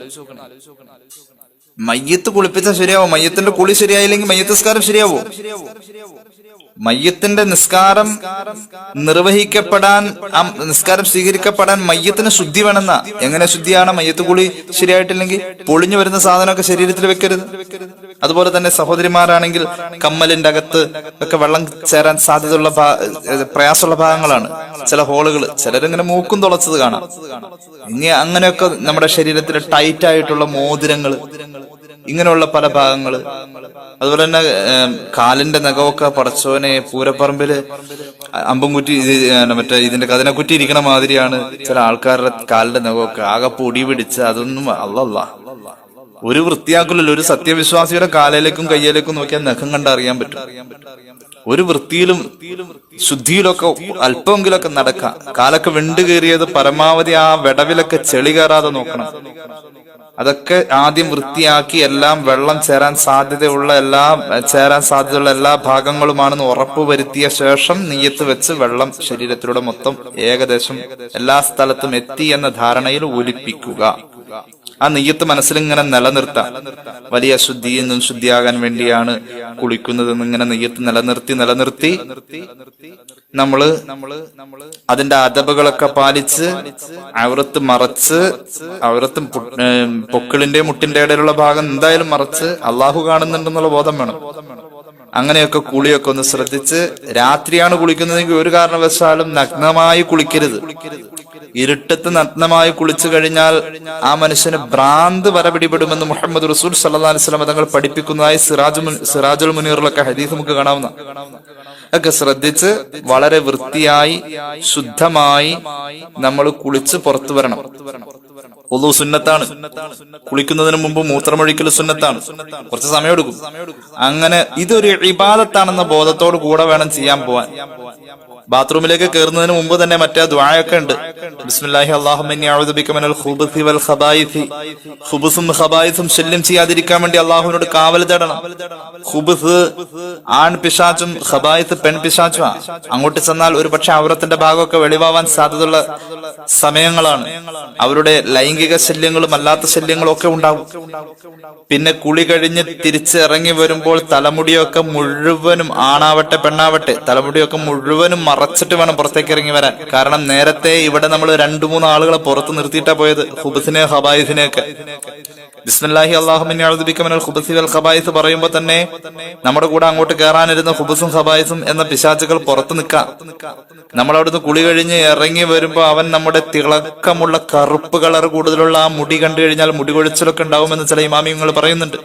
മയ്യത്ത് കുളിപ്പിച്ചാൽ ശരിയാവോ? മയ്യത്തിന്റെ കുളി ശരിയായില്ലെങ്കിൽ മയ്യത്ത് നിസ്കാരം ശരിയാവോ? മയ്യത്തിന്റെ നിസ്കാരം നിർവഹിക്കപ്പെടാൻ, നിസ്കാരം സ്വീകരിക്കപ്പെടാൻ മയ്യത്തിന് ശുദ്ധി വേണമെന്നാ. എങ്ങനെ ശുദ്ധിയാണ്? മയ്യത്ത് കുളി ശരിയായിട്ടില്ലെങ്കിൽ പൊളിഞ്ഞു വരുന്ന സാധനമൊക്കെ ശരീരത്തിൽ വെക്കരുത്. അതുപോലെ തന്നെ സഹോദരിമാരാണെങ്കിൽ കമ്മലിന്റെ അകത്ത് ഒക്കെ വെള്ളം ചേരാൻ സാധ്യതയുള്ള പ്രയാസമുള്ള ഭാഗങ്ങളാണ് ചില ഹോളുകൾ. ചിലരിങ്ങനെ മൂക്കും തുളച്ചത് കാണാം. ഇനി അങ്ങനെയൊക്കെ നമ്മുടെ ശരീരത്തിൽ ടൈറ്റ് ആയിട്ടുള്ള മോതിരങ്ങൾ, ഇങ്ങനെയുള്ള പല ഭാഗങ്ങള്. അതുപോലെ തന്നെ കാലിന്റെ നഖമൊക്കെ പടച്ചോനെ പൂരപ്പറമ്പില് അമ്പും കുറ്റി, മറ്റേ ഇതിന്റെ കതിനക്കുറ്റി ഇരിക്കണ മാതിരിയാണ് ചില ആൾക്കാരുടെ കാലിന്റെ നഖമൊക്കെ. ആകെ പൊടി പിടിച്ച് അതൊന്നും അല്ലല്ല, ഒരു വൃത്തിയാക്കലല്ലോ. ഒരു സത്യവിശ്വാസിയുടെ കാലിലേക്കും കയ്യിലേക്കും നോക്കിയാൽ നഖം കണ്ടറിയാൻ പറ്റും. ഒരു വൃത്തിയിലും ശുദ്ധിയിലൊക്കെ അല്പമെങ്കിലൊക്കെ നടക്കാം. കാലൊക്കെ വിണ്ട് കയറിയത് പരമാവധി ആ വിടവിലൊക്കെ ചെളി കയറാതെ നോക്കണം. അതൊക്കെ ആദ്യം വൃത്തിയാക്കി എല്ലാം വെള്ളം ചേരാൻ സാധ്യതയുള്ള എല്ലാ ഭാഗങ്ങളുമാണെന്ന് ഉറപ്പുവരുത്തിയ ശേഷം നിയ്യത്ത് വെച്ച് വെള്ളം ശരീരത്തിലൂടെ മൊത്തം ഏകദേശം എല്ലാ സ്ഥലത്തും എത്തി എന്ന ധാരണയിൽ ഒലിപ്പിക്കുക. ആ നിയ്യത്ത് മനസ്സിലിങ്ങനെ നിലനിർത്താം. വലിയ ശുദ്ധിയിൽ നിന്നും ശുദ്ധിയാകാൻ വേണ്ടിയാണ് കുളിക്കുന്നതെന്ന് ഇങ്ങനെ നിയ്യത്ത് നിലനിർത്തി നമ്മള് അതിന്റെ അദബുകളൊക്കെ പാലിച്ച് ഔറത്ത് മറച്ച്, ഔറത്ത് പൊക്കിളിന്റെ മുട്ടിന്റെ ഇടയിലുള്ള ഭാഗം എന്തായാലും മറച്ച് അള്ളാഹു കാണുന്നുണ്ടെന്നുള്ള ബോധം വേണം. അങ്ങനെയൊക്കെ കുളിയൊക്കെ ഒന്ന് ശ്രദ്ധിച്ച്, രാത്രിയാണ് കുളിക്കുന്നതെങ്കിൽ ഒരു കാരണവശാലും നഗ്നമായി കുളിക്കരുത്. ഇരുട്ടത്ത് നഗ്നമായി കുളിച്ചു കഴിഞ്ഞാൽ ആ മനുഷ്യന് ഭ്രാന്ത് വര പിടിപെടുമെന്ന് മുഹമ്മദ് റസൂൽ സല്ലല്ലാഹു അലൈഹി വസല്ലം തങ്ങൾ പഠിപ്പിക്കുന്നതായി സിറാജുൽ മുനീറിലൊക്കെ ഹദീസ് നമുക്ക് കാണാവുന്ന. ഒക്കെ ശ്രദ്ധിച്ച് വളരെ വൃത്തിയായി ശുദ്ധമായി നമ്മൾ കുളിച്ച് പുറത്തു വരണം. വുളു സുന്നത്താണ്. കുളിക്കുന്നതിന് മുമ്പ് മൂത്രമൊഴിക്കൽ സുന്നത്താണ്. കുറച്ച് സമയമെടുക്കും. അങ്ങനെ ഇതൊരു ഇബാദത്താണെന്ന ബോധത്തോട് കൂടെ വേണം ചെയ്യാൻ പോവാൻ. ബാത്റൂമിലേക്ക് കയറുന്നതിന് മുമ്പ് തന്നെ മറ്റേ ദുആയൊക്കെ ഉണ്ട്. ബിസ്മില്ലാഹി അല്ലാഹുമ്മ ഇന്നി അഊദു ബിക മിനൽ ഖുബുസി വൽ ഖബായിസി. ഖുബുസും ഖബായിസും ശല്യം ചെയ്യാതിരിക്കാൻ വേണ്ടി അല്ലാഹുവിനോട് കാവൽ തേടണം. ഖുബുസ് ആൺ പിശാചും ഖബായിസ് പെൺ പിശാചും. അങ്ങോട്ട് ചെന്നാൽ ഒരു പക്ഷെ ഔറത്തിന്റെ ഭാഗമൊക്കെ വെളിവാവാൻ സാധ്യതയുള്ള സമയങ്ങളാണ്. അവരുടെ ലൈംഗിക ശല്യങ്ങളും അല്ലാത്ത ശല്യങ്ങളും ഒക്കെ ഉണ്ടാവും. പിന്നെ കുളി കഴിഞ്ഞ് തിരിച്ച് ഇറങ്ങി വരുമ്പോൾ തലമുടിയൊക്കെ മുഴുവനും, ആണാവട്ടെ പെണ്ണാവട്ടെ, തലമുടിയൊക്കെ മുഴുവനും വിറച്ചിട്ട് വേണം പുറത്തേക്ക് ഇറങ്ങി വരാൻ. കാരണം നേരത്തെ ഇവിടെ നമ്മൾ 2-3 ആളുകളെ പുറത്ത് നിർത്തിയിട്ടാ പോയത്, ഖുബസിനെ ഖബായിസിനെയൊക്കെ. ബിസ്മില്ലാഹി അല്ലാഹുമ്മ അഊദു ബിക മിനൽ ഖുബസി വൽ ഖബായിസ് പറയുമ്പോ തന്നെ നമ്മുടെ കൂടെ അങ്ങോട്ട് കയറാനിരുന്ന ഖുബസും ഖബായിസും എന്ന പിശാചുകൾ പുറത്ത് നിൽക്കാം. നമ്മളവിടുന്ന് കുളി കഴിഞ്ഞ് ഇറങ്ങി വരുമ്പോ അവൻ നമ്മുടെ തിളക്കമുള്ള കറുപ്പ് കളർ കൂടുതലുള്ള ആ മുടി കണ്ടു കഴിഞ്ഞാൽ മുടി കൊഴിച്ചിലൊക്കെ ഉണ്ടാവുമെന്ന് ചില ഇമാമിയങ്ങൾ പറയുന്നുണ്ട്.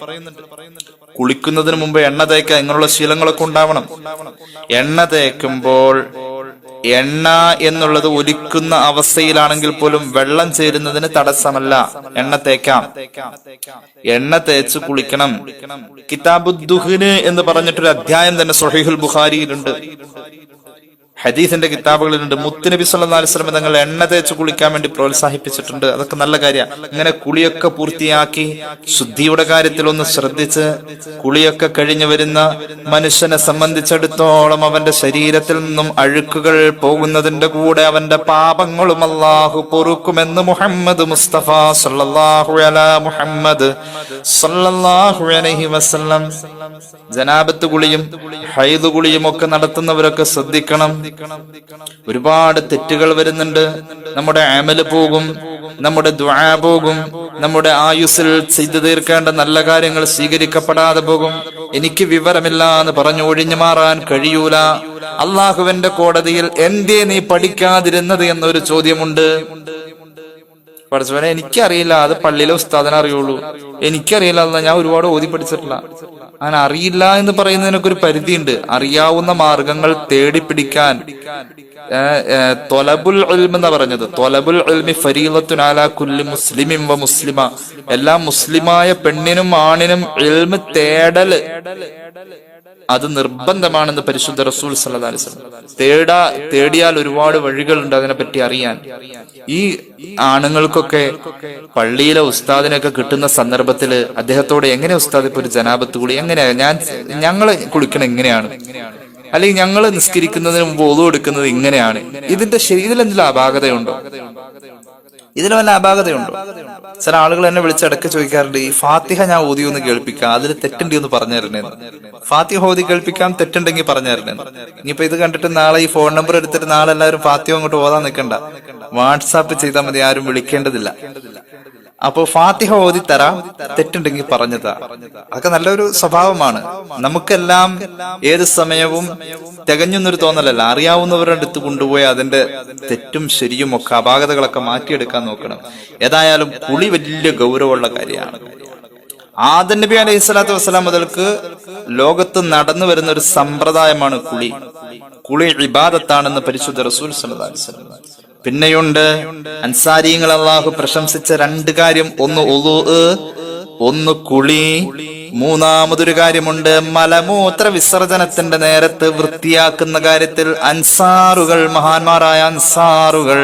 കുളിക്കുന്നതിന് മുമ്പ് എണ്ണ തേക്കുക, ഇങ്ങനെയുള്ള ശീലങ്ങളൊക്കെ ഉണ്ടാവണം. എണ്ണ തേക്കുമ്പോൾ എണ്ണ എന്നുള്ളത് ഒലിക്കുന്ന അവസ്ഥയിലാണെങ്കിൽ പോലും വെള്ളം ചേരുന്നതിന് തടസ്സമല്ല, എണ്ണ തേക്കാം. എണ്ണ തേച്ച് കുളിക്കണം. കിതാബുദ്ദുഹ്ന് എന്ന് പറഞ്ഞിട്ടൊരു അധ്യായം തന്നെ സ്വഹീഹുൽ ബുഖാരിയിലുണ്ട്, ഹദീസിന്റെ കിതാബുകളിലുണ്ട്. മുത്തുനബി സല്ലല്ലാഹു അലൈഹി വസല്ലം തങ്ങൾ എണ്ണ തേച്ച് കുളിക്കാൻ വേണ്ടി പ്രോത്സാഹിപ്പിച്ചിട്ടുണ്ട്. അതൊക്കെ നല്ല കാര്യമാണ്. ഇങ്ങനെ കുളിയൊക്കെ പൂർത്തിയാക്കി ശുദ്ധിയുടെ കാര്യത്തിൽ ഒന്ന് ശ്രദ്ധിച്ച് കുളിയൊക്കെ കഴിഞ്ഞു വരുന്ന മനുഷ്യനെ സംബന്ധിച്ചിടത്തോളം അവന്റെ ശരീരത്തിൽ നിന്നും അഴുക്കുകൾ പോകുന്നതിന്റെ കൂടെ അവന്റെ പാപങ്ങളും അല്ലാഹു പൊറുക്കുമെന്ന് മുഹമ്മദ് മുസ്തഫ സല്ലല്ലാഹു അലാ മുഹമ്മദ് സല്ലല്ലാഹു അലൈഹി വസല്ലം. ജനാബത്ത് കുളിയും ഹൈദ് കുളിയും ഒക്കെ നടത്തുന്നവരൊക്കെ ശ്രദ്ധിക്കണം. ഒരുപാട് തെറ്റുകൾ വരുന്നുണ്ട്. നമ്മുടെ അമല് പോകും, നമ്മുടെ ദുആ പോകും, നമ്മുടെ ആയുസ്സിൽ ചെയ്തു തീർക്കേണ്ട നല്ല കാര്യങ്ങൾ സ്വീകരിക്കപ്പെടാതെ പോകും. എനിക്ക് വിവരമില്ല എന്ന് പറഞ്ഞു ഒഴിഞ്ഞു മാറാൻ കഴിയൂല. അള്ളാഹുവിന്റെ കോടതിയിൽ എന്തേ നീ പഠിക്കാതിരുന്നത് എന്നൊരു ചോദ്യമുണ്ട്. പഠിച്ചവനെ എനിക്കറിയില്ല, അത് പള്ളിയിലെ ഉസ്താദിനെ അറിയുള്ളൂ, എനിക്കറിയില്ല, ഞാൻ ഒരുപാട് ഓതി പഠിച്ചിട്ടില്ല. അങ്ങനെ അറിയില്ല എന്ന് പറയുന്നതിനൊക്കെ ഒരു പരിധിയുണ്ട്. അറിയാവുന്ന മാർഗങ്ങൾ തേടിപ്പിടിക്കാൻ ത്വലബുൽ ഇൽമ് എന്നാ പറഞ്ഞത്. ത്വലബുൽ ഇൽമി ഫരീളത്തുൻ അലാ കുല്ലി മുസ്ലിമിൻ വ മുസ്ലിമ. എല്ലാ മുസ്ലിമായ പെണ്ണിനും ആണിനും ഇൽമ് തേടല് അത് നിർബന്ധമാണെന്ന് പരിശുദ്ധ റസൂൽ സല്ലല്ലാഹു അലൈഹി വസല്ലം. തേടിയാൽ ഒരുപാട് വഴികളുണ്ട് അതിനെപ്പറ്റി അറിയാൻ. ഈ ആണുങ്ങൾക്കൊക്കെ പള്ളിയിലെ ഉസ്താദിനൊക്കെ കിട്ടുന്ന സന്ദർഭത്തില് അദ്ദേഹത്തോട് എങ്ങനെ ഉസ്താദ് ഇപ്പൊ ഒരു ജനാബത്ത് കൂടി എങ്ങനെയാ, ഞങ്ങള് കുളിക്കണം എങ്ങനെയാണ്, അല്ലെങ്കിൽ ഞങ്ങള് നിസ്കരിക്കുന്നതിന് മുമ്പ് ഒളു എടുക്കുന്നത് ഇങ്ങനെയാണ്, ഇതിലെന്തെങ്കിലും അപാകതയുണ്ടോ? ഇതിൽ വല്ല അപാകതയുണ്ടോ? ചില ആളുകൾ എന്നെ വിളിച്ചിടക്ക് ചോദിക്കാറുണ്ട്, ഈ ഫാത്തിഹ ഞാൻ ഓതി ഒന്ന് കേൾപ്പിക്കാം, അതിൽ തെറ്റുണ്ടെങ്കിൽ ഒന്ന് പറഞ്ഞു തരണേന്ന്. ഫാത്തിഹ ഓതി കേൾപ്പിക്കാം, തെറ്റുണ്ടെങ്കിൽ പറഞ്ഞു തരണേന്ന്. ഇനിയിപ്പോ ഇത് കണ്ടിട്ട് നാളെ ഈ ഫോൺ നമ്പർ എടുത്തിട്ട് നാളെ എല്ലാവരും ഫാത്തിഹ അങ്ങോട്ട് ഓതാൻ നിൽക്കണ്ട, വാട്സാപ്പ് ചെയ്താൽ മതി, ആരും വിളിക്കേണ്ടതില്ല. അപ്പോ ഫാത്തിഹ ഓതി തരാം, തെറ്റുണ്ടെങ്കിൽ പറഞ്ഞതാ. അതൊക്കെ നല്ലൊരു സ്വഭാവമാണ്. നമുക്കെല്ലാം ഏത് സമയവും തികഞ്ഞൊന്നൊരു തോന്നലല്ല. അറിയാവുന്നവരുടെ അടുത്ത് കൊണ്ടുപോയി അതിന്റെ തെറ്റും ശരിയും ഒക്കെ അപാകതകളൊക്കെ മാറ്റിയെടുക്കാൻ നോക്കണം. ഏതായാലും കുളി വലിയ ഗൗരവമുള്ള കാര്യമാണ്. ആദം നബി അലൈഹി സ്വലാത്തു വസ്സലാം മുതൽക്ക് ലോകത്ത് നടന്നു വരുന്ന ഒരു സമ്പ്രദായമാണ് കുളി. കുളി ഇബാദത്താണെന്ന് പരിശുദ്ധ റസൂൽ സല്ലല്ലാഹു അലൈഹി വസല്ലം. പിന്നെയുണ്ട് അൻസാരികൾ അല്ലാഹു പ്രശംസിച്ച 2 കാര്യം. ഒന്ന് ഉളൂ, ഒന്ന് കുളി. മൂന്നാമതൊരു കാര്യമുണ്ട്, മലമൂത്ര വിസർജനത്തിന്റെ നേരത്ത് വൃത്തിയാക്കുന്ന കാര്യത്തിൽ അൻസാറുകൾ, മഹാന്മാരായ അൻസാറുകൾ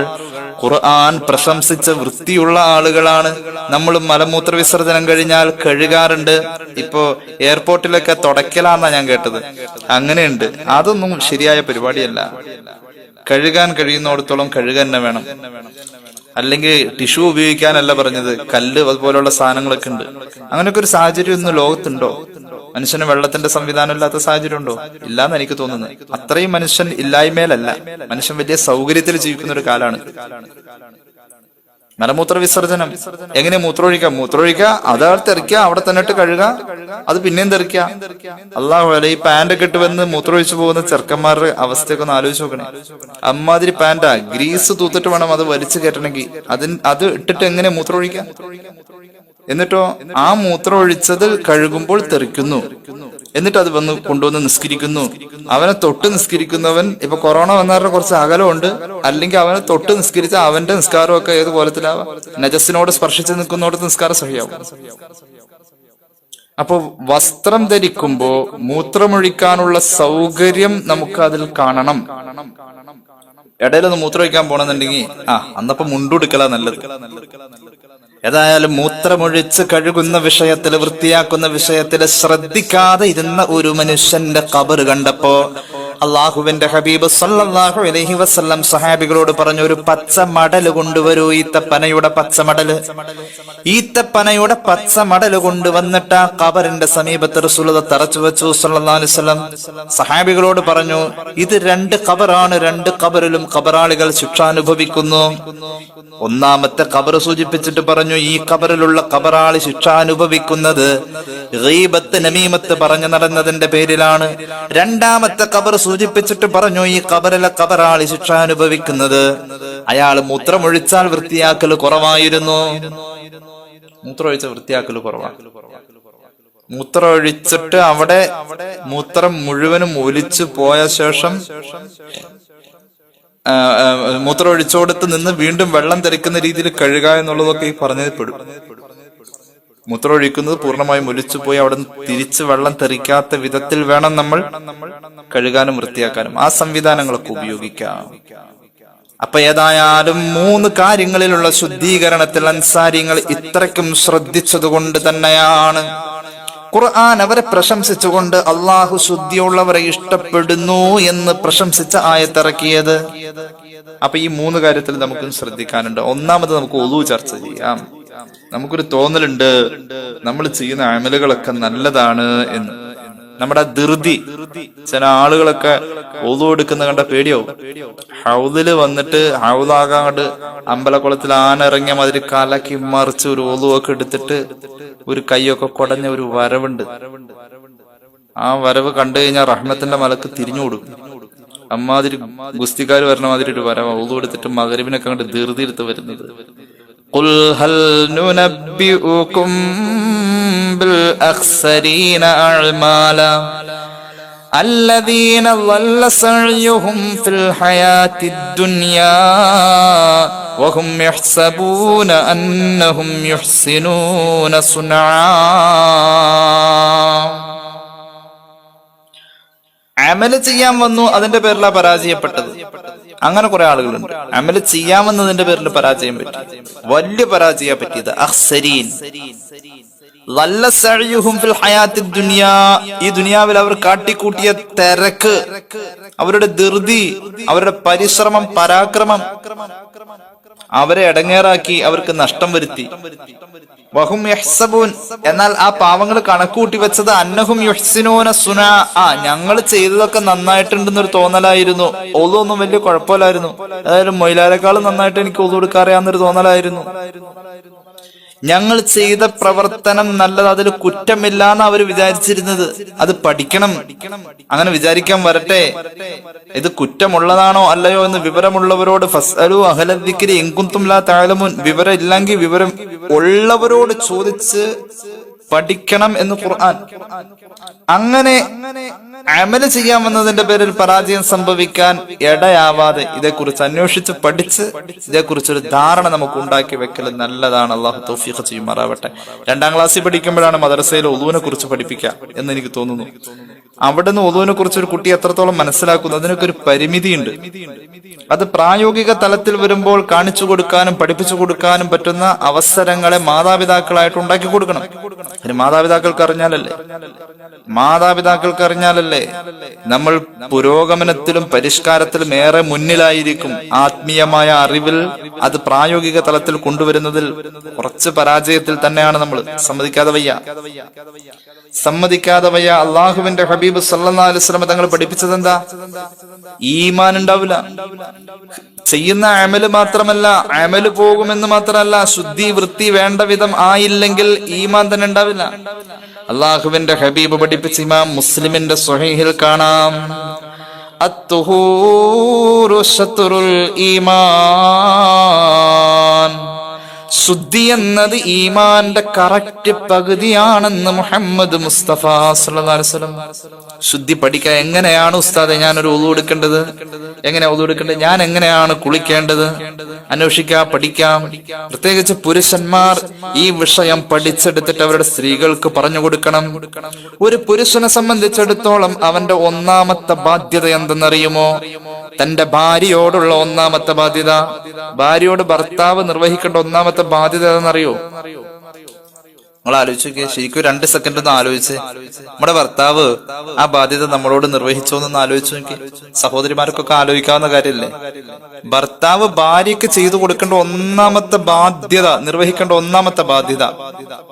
ഖുർആൻ പ്രശംസിച്ച വൃത്തിയുള്ള ആളുകളാണ്. നമ്മൾ മലമൂത്ര വിസർജനം കഴിഞ്ഞാൽ കഴുകാറുണ്ട്. ഇപ്പോ എയർപോർട്ടിലൊക്കെ തുടക്കലാന്നാ ഞാൻ കേട്ടത്. അങ്ങനെയുണ്ട്. അതൊന്നും ശരിയായ പരിപാടിയല്ല. കഴുകാൻ കഴിയുന്നിടത്തോളം കഴുകാൻ തന്നെ വേണം. അല്ലെങ്കിൽ ടിഷ്യൂ ഉപയോഗിക്കാനല്ല പറഞ്ഞത്, കല്ല് അതുപോലുള്ള സാധനങ്ങളൊക്കെ ഉണ്ട്. അങ്ങനെയൊക്കെ ഒരു സാഹചര്യം ഇന്ന് ലോകത്തുണ്ടോ? മനുഷ്യന് വെള്ളത്തിന്റെ സംവിധാനം ഇല്ലാത്ത സാഹചര്യം ഉണ്ടോ? ഇല്ലാന്ന് എനിക്ക് തോന്നുന്നത്. അത്രയും മനുഷ്യൻ ഇല്ലായ്മയിലല്ല, മനുഷ്യൻ വലിയ സൗകര്യത്തിൽ ജീവിക്കുന്ന ഒരു കാലാണ്. മലമൂത്ര വിസർജനം എങ്ങനെ? മൂത്രമൊഴിക്കുക, അതവിടെ തെറിക്കുക, അവിടെ തന്നെ ഇട്ട് കഴുകുക, അത് പിന്നെയും തെറിക്കുക. അല്ലാഹു അലൈ, ഈ പാന്റൊക്കെ ഇട്ട് വന്ന് മൂത്രമൊഴിച്ചു പോകുന്ന ചെറുക്കന്മാരുടെ അവസ്ഥയൊക്കെ ഒന്ന് ആലോചിച്ച് നോക്കണേ. അമ്മാതിരി പാന്റാ, ഗ്രീസ് തൂത്തിട്ട് വേണം അത് വലിച്ചു കയറ്റണമെങ്കിൽ. അത് ഇട്ടിട്ട് എങ്ങനെ മൂത്രമൊഴിക്കുക? എന്നിട്ടോ ആ മൂത്രം ഒഴിച്ചത് കഴുകുമ്പോൾ തെറിക്കുന്നു. എന്നിട്ട് അത് വന്ന് കൊണ്ടുവന്ന് നിസ്കരിക്കുന്നു. അവനെ തൊട്ട് നിസ്കരിക്കുന്നവൻ, ഇപ്പൊ കൊറോണ വന്നവരുടെ കുറച്ച് അകലമുണ്ട്, അല്ലെങ്കിൽ അവനെ തൊട്ട് നിസ്കരിച്ച അവന്റെ നിസ്കാരമൊക്കെ ഏത് കോലത്തിലാവാം? നജസിനോട് സ്പർശിച്ച് നിൽക്കുന്നോടത്ത് നിസ്കാരം സഹിയാവും. അപ്പൊ വസ്ത്രം ധരിക്കുമ്പോ മൂത്രമൊഴിക്കാനുള്ള സൗകര്യം നമുക്ക് അതിൽ കാണണം. ഇടയിലൊന്ന് മൂത്രമൊഴിക്കാൻ പോണെന്നുണ്ടെങ്കിൽ അന്നപ്പോ മുണ്ടുടുക്കലാ നല്ലത്. ഏതായാലും മൂത്രമൊഴിച്ച് കഴുകുന്ന വിഷയത്തില്, വൃത്തിയാക്കുന്ന വിഷയത്തില് ശ്രദ്ധിക്കാതെ ഇരുന്ന ഒരു മനുഷ്യന്റെ ഖബർ കണ്ടപ്പോ അള്ളാഹുവിന്റെ ഹബീബ് സല്ലല്ലാഹു അലൈഹി വസല്ലം സഹാബികളോട് പറഞ്ഞു, ഒരു പച്ച മടല് കൊണ്ടുവരൂ, ഈത്തപ്പനയുടെ പച്ചമടല്. ഈത്തപ്പനയുടെ പച്ചമടല് കൊണ്ടുവന്നിട്ട് ആ ഖബറിന്റെ സമീപത്ത് റസൂലുള്ളാഹി തറച്ചു വെച്ചു സല്ലല്ലാഹു അലൈഹി വസല്ലം. സഹാബികളോട് പറഞ്ഞു, ഇത് രണ്ട് ഖബറാണ്, രണ്ട് ഖബറിലും ഖബറാളികൾ ശിക്ഷ അനുഭവിക്കുന്നു. ഒന്നാമത്തെ ഖബർ സൂചിപ്പിച്ചിട്ട് പറഞ്ഞു, ഈ ഖബറിലുള്ള ഖബറാളി ശിക്ഷ അനുഭവിക്കുന്നത് ഗീബത്ത് നമീമത്ത് പറഞ്ഞു നടന്നതിന്റെ പേരിലാണ്. രണ്ടാമത്തെ ഖബർ സൂചിപ്പിച്ചിട്ട് പറഞ്ഞു, ഈ ഖബറിലെ ഖബറാളി ശിക്ഷ അനുഭവിക്കുന്നത് അയാൾ മൂത്രമൊഴിച്ചാൽ വൃത്തിയാക്കൽ കുറവായിരുന്നു. മൂത്രമൊഴിച്ച വൃത്തിയാക്കൽ കുറവാണ്. മൂത്രമൊഴിച്ചിട്ട് അവിടെ മൂത്രം മുഴുവനും ഒലിച്ചു പോയ ശേഷം മൂത്രമൊഴിച്ചോടത്ത് നിന്ന് വീണ്ടും വെള്ളം തെറിക്കുന്ന രീതിയിൽ കഴുകുക എന്നുള്ളതൊക്കെ ഈ പറഞ്ഞതിൽ പെടും. മൂത്രമൊഴിക്കുന്നത് പൂർണ്ണമായും ഒലിച്ചു പോയി അവിടെ തിരിച്ച് വെള്ളം തെറിക്കാത്ത വിധത്തിൽ വേണം നമ്മൾ കഴുകാനും വൃത്തിയാക്കാനും. ആ സംവിധാനങ്ങളൊക്കെ ഉപയോഗിക്കാം. അപ്പൊ ഏതായാലും 3 കാര്യങ്ങളിലുള്ള ശുദ്ധീകരണത്തിൽ അൻസാരിങ്ങൾ ഇത്രയ്ക്കും ശ്രദ്ധിച്ചതുകൊണ്ട് തന്നെയാണ് ഖുർആൻ അവരെ പ്രശംസിച്ചുകൊണ്ട് അള്ളാഹു ശുദ്ധിയുള്ളവരെ ഇഷ്ടപ്പെടുന്നു എന്ന് പ്രശംസിച്ച ആയത്തിറക്കിയത്. അപ്പൊ ഈ 3 കാര്യത്തിൽ നമുക്കും ശ്രദ്ധിക്കാനുണ്ട്. ഒന്നാമത് നമുക്ക് ഒളു ചർച്ച ചെയ്യാം. നമുക്കൊരു തോന്നലുണ്ട് നമ്മൾ ചെയ്യുന്ന അമലുകളൊക്കെ നല്ലതാണ് എന്ന്. നമ്മുടെ ധൃതി, ചില ആളുകളൊക്കെ ഒളു എടുക്കുന്ന കണ്ട പേടിയാവും. ഹൗദില് വന്നിട്ട് ഹൗദാകാണ്ട് അമ്പലക്കുളത്തിൽ ആന ഇറങ്ങിയ മാതിരി കാലാക്കി മറിച്ച് ഒരു ഒളുവൊക്കെ എടുത്തിട്ട് ഒരു കൈയൊക്കെ കുടഞ്ഞ ഒരു വരവുണ്ട്. ആ വരവ് കണ്ടു കഴിഞ്ഞാൽ റഹ്മത്തിന്റെ മലക്ക് തിരിഞ്ഞു കൊടുക്കും. അമ്മാതിരി ഗുസ്തിക്കാർ വരണ മാതിരി ഒരു വരവ് ഒളു എടുത്തിട്ട് മഗ്‌രിബിനൊക്കെ കണ്ട് ധൃതി എടുത്ത് വരുന്നത്. ഖുൽ ഹൽ നുനബ്ബിഉകും ബിൽ അഖ്സരീന അഅ്മാല الذين ضل سعيهم في الحياة الدنيا وهم يحسبون أنهم يحسنون صنعا. അമല് ചെയ്യാൻ വന്നു, അതിന്റെ പേരിലാണ് പരാജയപ്പെട്ടത്. അങ്ങനെ കുറെ ആളുകളുണ്ട്. അമല് ചെയ്യാൻ വന്നതിന്റെ പേരിൽ പരാജയം പറ്റി, വലിയ പരാജയം പറ്റിയത്. അഖ്സരീൻ ഈ ദുനിയാവിൽ അവർ കാട്ടിക്കൂട്ടിയ തിരക്ക്, അവരുടെ ധൃതി, അവരുടെ പരിശ്രമം, പരാക്രമം അവരെ ഇടങ്ങേറാക്കി, അവർക്ക് നഷ്ടം വരുത്തി. വഹും യഹ്സബൂൻ, എന്നാൽ ആ പാവങ്ങൾ കണക്കൂട്ടി വെച്ചത് അന്നഹും യുഹ്സിനൂന സുനാ, ഞങ്ങൾ ചെയ്തതൊക്കെ നന്നായിട്ടുണ്ടെന്നൊരു തോന്നലായിരുന്നു. ഒന്നും വലിയ കുഴപ്പമില്ലായിരുന്നു. അതായത് മൊയിലാരെക്കാളും നന്നായിട്ട് എനിക്ക് ഒതു കൊടുക്കാറിയാന്നൊരു തോന്നലായിരുന്നു. ഞങ്ങൾ ചെയ്ത പ്രവർത്തനം നല്ലത്, അതിൽ കുറ്റമില്ലാന്ന് അവർ വിചാരിച്ചിരുന്നത്. അത് പഠിക്കണം, അങ്ങനെ വിചാരിക്കാൻ വരട്ടെ. ഇത് കുറ്റമുള്ളതാണോ അല്ലയോ എന്ന് വിവരമുള്ളവരോട് ഫസ്അലു അഹ്ല ദിക്രി ഇൻ കുൻതും ലാ തഅലമൂൻ, വിവരം ഇല്ലെങ്കിൽ വിവരം ഉള്ളവരോട് ചോദിച്ച് പഠിക്കണം എന്ന് ഖുർആൻ. അങ്ങനെ അമല് ചെയ്യാൻ വന്നതിന്റെ പേരിൽ പരാജയം സംഭവിക്കാൻ ഇടയാവാതെ ഇതേക്കുറിച്ച് അന്വേഷിച്ച് പഠിച്ച് ഇതേക്കുറിച്ചൊരു ധാരണ നമുക്ക് ഉണ്ടാക്കി വെക്കൽ നല്ലതാണ്. അള്ളാഹു തൗഫീഖ് ചെയ്യുമാറാവട്ടെ. 2ാം ക്ലാസ്സിൽ പഠിക്കുമ്പോഴാണ് മദ്രസയിൽ ഒളുവിനെ കുറിച്ച് പഠിപ്പിക്കുക എന്ന് എനിക്ക് തോന്നുന്നു. അവിടുന്ന് ഒളുവിനെ കുറിച്ച് ഒരു കുട്ടി എത്രത്തോളം മനസ്സിലാക്കുന്നു, അതിനൊക്കെ ഒരു പരിമിതിയുണ്ട്. അത് പ്രായോഗിക തലത്തിൽ വരുമ്പോൾ കാണിച്ചു കൊടുക്കാനും പഠിപ്പിച്ചു കൊടുക്കാനും പറ്റുന്ന അവസരങ്ങളെ മാതാപിതാക്കളായിട്ട് ഉണ്ടാക്കി കൊടുക്കണം. മാതാപിതാക്കൾക്ക് അറിഞ്ഞാലല്ലേ നമ്മൾ പുരോഗമനത്തിലും പരിഷ്കാരത്തിലും ഏറെ മുന്നിലായിരിക്കും. ആത്മീയമായ അറിവിൽ അത് പ്രായോഗിക തലത്തിൽ കൊണ്ടുവരുന്നതിൽ കുറച്ച് പരാജയത്തിൽ തന്നെയാണ് നമ്മൾ. സമ്മതിക്കാതെ വയ്യ. അള്ളാഹുവിന്റെ ഹബീബ് സല്ലല്ലാഹു അലൈഹി വസല്ലം തങ്ങൾ പഠിപ്പിച്ചത് എന്താ? ഈമാൻ ഉണ്ടാവില്ല. ചെയ്യുന്ന അമല് മാത്രമല്ല, അമല് പോകുമെന്ന് മാത്രമല്ല, ശുദ്ധി വൃത്തി വേണ്ട വിധം ആയില്ലെങ്കിൽ ഈമാൻ തന്നെ ഉണ്ടാവില്ല. അള്ളാഹുവിന്റെ ഹബീബ് പഠിപ്പിച്ച ഇമാം മുസ്ലിമിന്റെ സ്വഹീഹിൽ കാണാം, അത്തുഹൂറു ശത്റുൽ ഈമാൻ, ശുദ്ധി എന്നത് ഈമാന്റെ കറക്റ്റ് പകുതിയാണെന്ന് മുഹമ്മദ് മുസ്തഫ സല്ലല്ലാഹു അലൈഹി വസല്ലം. ശുദ്ധി പഠിക്കാൻ എങ്ങനെയാണ് ഉസ്താദെ ഞാനൊരു ഉളു എടുക്കേണ്ടത്, എങ്ങനെയാ ഉളു എടുക്കേണ്ടത്, ഞാൻ എങ്ങനെയാണ് കുളിക്കേണ്ടത് അന്വേഷിക്കാം, പഠിക്കാം. പ്രത്യേകിച്ച് പുരുഷന്മാർ ഈ വിഷയം പഠിച്ചെടുത്തിട്ട് അവരുടെ സ്ത്രീകൾക്ക് പറഞ്ഞു കൊടുക്കണം. ഒരു പുരുഷനെ സംബന്ധിച്ചിടത്തോളം അവന്റെ ഒന്നാമത്തെ ബാധ്യത എന്തെന്നറിയുമോ? തന്റെ ഭാര്യയോടുള്ള ഒന്നാമത്തെ ബാധ്യത. ഭാര്യയോട് ഭർത്താവ് നിർവഹിക്കേണ്ട ഒന്നാമത്തെ ബാധ്യത എന്നറിയോ? നിങ്ങൾ ആലോചിച്ച് നോക്കിയാൽ ശരിക്കും 2 സെക്കൻഡ് ഒന്ന് ആലോചിച്ച്, നമ്മുടെ ഭർത്താവ് ആ ബാധ്യത നമ്മളോട് നിർവഹിച്ചോ എന്നൊന്ന് ആലോചിച്ച് നോക്കി. സഹോദരിമാർക്കൊക്കെ ആലോചിക്കാവുന്ന കാര്യമല്ലേ? ഭർത്താവ് ഭാര്യയ്ക്ക് ചെയ്തു കൊടുക്കേണ്ട ഒന്നാമത്തെ ബാധ്യത, നിർവഹിക്കേണ്ട ഒന്നാമത്തെ ബാധ്യത,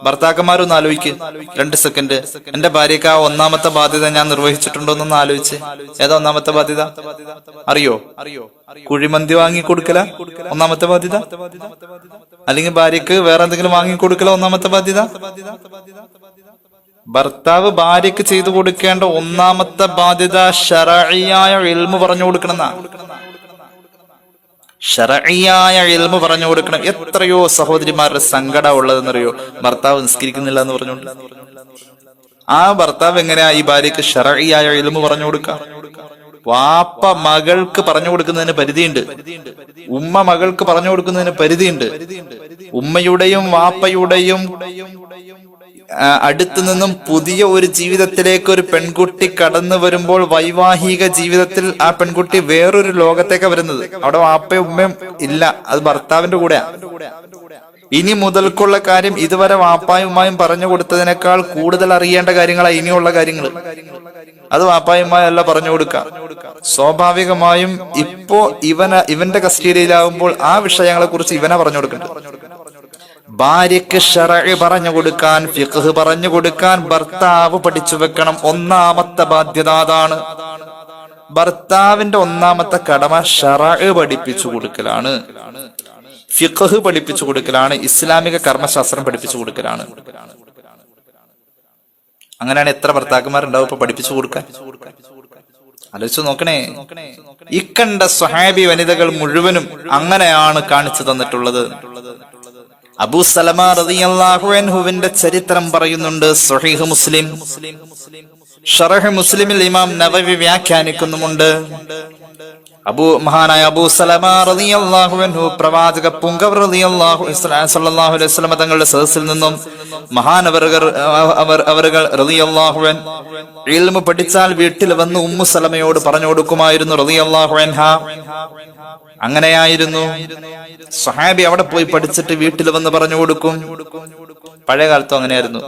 ഭർത്താക്കന്മാരൊന്ന് ആലോചിക്ക് 2 സെക്കൻഡ്. എന്റെ ഭാര്യയ്ക്ക് ആ ഒന്നാമത്തെ ബാധ്യത ഞാൻ നിർവഹിച്ചിട്ടുണ്ടോ എന്നൊന്ന് ആലോചിച്ച്. ഏതാ ഒന്നാമത്തെ ബാധ്യത അറിയോ? കുഴിമന്തി വാങ്ങി കൊടുക്കല ഒന്നാമത്തെ ബാധ്യത? അല്ലെങ്കിൽ ഭാര്യക്ക് വേറെ എന്തെങ്കിലും വാങ്ങി കൊടുക്കല ഒന്നാമത്തെ ബാധ്യത? ഭർത്താവ് ഭാര്യക്ക് ചെയ്തു കൊടുക്കേണ്ട ഒന്നാമത്തെ ബാധ്യത ശർഈയായ ഇൽമു പറഞ്ഞു കൊടുക്കണം. ശർഈയായ ഇൽമു പറഞ്ഞു കൊടുക്കണം. എത്രയോ സഹോദരിമാരുടെ സങ്കടം ഉള്ളതെന്നറിയോ? ഭർത്താവ് നിസ്കരിക്കുന്നില്ല എന്ന് പറഞ്ഞുകൊണ്ട്. ആ ഭർത്താവ് എങ്ങനെയാ ഈ ഭാര്യക്ക് ശർഈയായ ഇൽമു പറഞ്ഞു കൊടുക്കാം? വാപ്പ മകൾക്ക് പറഞ്ഞു കൊടുക്കുന്നതിന് പരിധിയുണ്ട്, ഉമ്മ മകൾക്ക് പറഞ്ഞു കൊടുക്കുന്നതിന് പരിധിയുണ്ട്. ഉമ്മയുടെയും വാപ്പയുടെയും അടുത്തു നിന്നും പുതിയ ഒരു ജീവിതത്തിലേക്ക് ഒരു പെൺകുട്ടി കടന്നു വരുമ്പോൾ വൈവാഹിക ജീവിതത്തിൽ ആ പെൺകുട്ടി വേറൊരു ലോകത്തേക്കാണ് വരുന്നത്. അവിടെ വാപ്പയും ഉമ്മയും ഇല്ല, അത് ഭർത്താവിന്റെ കൂടെയാ. ഇനി മുതൽക്കുള്ള കാര്യം ഇതുവരെ വാപ്പായും ഉമ്മായും പറഞ്ഞു കൊടുത്തതിനേക്കാൾ കൂടുതൽ അറിയേണ്ട കാര്യങ്ങളാണ് ഇനിയുള്ള കാര്യങ്ങൾ. അത് വാപ്പായും ഉമ്മായും അല്ല പറഞ്ഞു കൊടുക്കാം. സ്വാഭാവികമായും ഇപ്പോ ഇവന്റെ കസ്റ്റഡിയിലാവുമ്പോൾ ആ വിഷയങ്ങളെ കുറിച്ച് ഇവനാ പറഞ്ഞു കൊടുക്കേണ്ടത്. ഭാര്യക്ക് ശർഅ് പറഞ്ഞു കൊടുക്കാൻ, ഫിഖ്ഹ് പറഞ്ഞു കൊടുക്കാൻ ഭർത്താവ് പഠിച്ചു വെക്കണം. ഒന്നാമത്തെ ബാധ്യത അതാണ്. ഭർത്താവിന്റെ ഒന്നാമത്തെ കടമ ശർഅ് പഠിപ്പിച്ചു കൊടുക്കലാണ്, ഫിഖ്ഹ് പഠിപ്പിച്ചു കൊടുക്കലാണ്, ഇസ്ലാമിക കർമ്മശാസ്ത്രം പഠിപ്പിച്ചു കൊടുക്കലാണ്. അങ്ങനെയാണ് എത്ര ഭർത്താക്കന്മാരുണ്ടാവും ഇപ്പൊ പഠിപ്പിച്ചു കൊടുക്കാൻ? ആലോചിച്ചു നോക്കണേ. ഇക്കണ്ട സ്വഹാബി വനിതകൾ മുഴുവനും അങ്ങനെയാണ് കാണിച്ചു തന്നിട്ടുള്ളത്. അബൂ സലമ റളിയല്ലാഹു അൻഹുവിന്റെ ചരിത്രം പറയുന്നുണ്ട് സ്വഹീഹ് മുസ്ലിം. ശറഹ് മുസ്ലിമിൽ ഇമാം നവവി വ്യാഖ്യാനിക്കുന്നുമുണ്ട്. മഹാനായ അബൂ സലമ റളിയല്ലാഹു അൻഹു പ്രവാചക പുങ്കവർ റളിയല്ലാഹു സ്വല്ലല്ലാഹു അലൈഹി വസല്ലം തങ്ങളുടെ സദസ്സിൽ നിന്നും മഹാനവറുകൾ റളിയല്ലാഹു അൻഹു ഇൽമു പഠിച്ചാൽ വീട്ടിൽ വന്ന് ഉമ്മു സലമയോട് പറഞ്ഞു കൊടുക്കുമായിരുന്നു റളിയല്ലാഹു അൻഹ. അങ്ങനെയായിരുന്നു സ്വഹാബി അവിടെ പോയി പഠിച്ചിട്ട് വീട്ടിൽ വന്ന് പറഞ്ഞു കൊടുക്കും. പഴയ കാലത്തും അങ്ങനെയായിരുന്നു.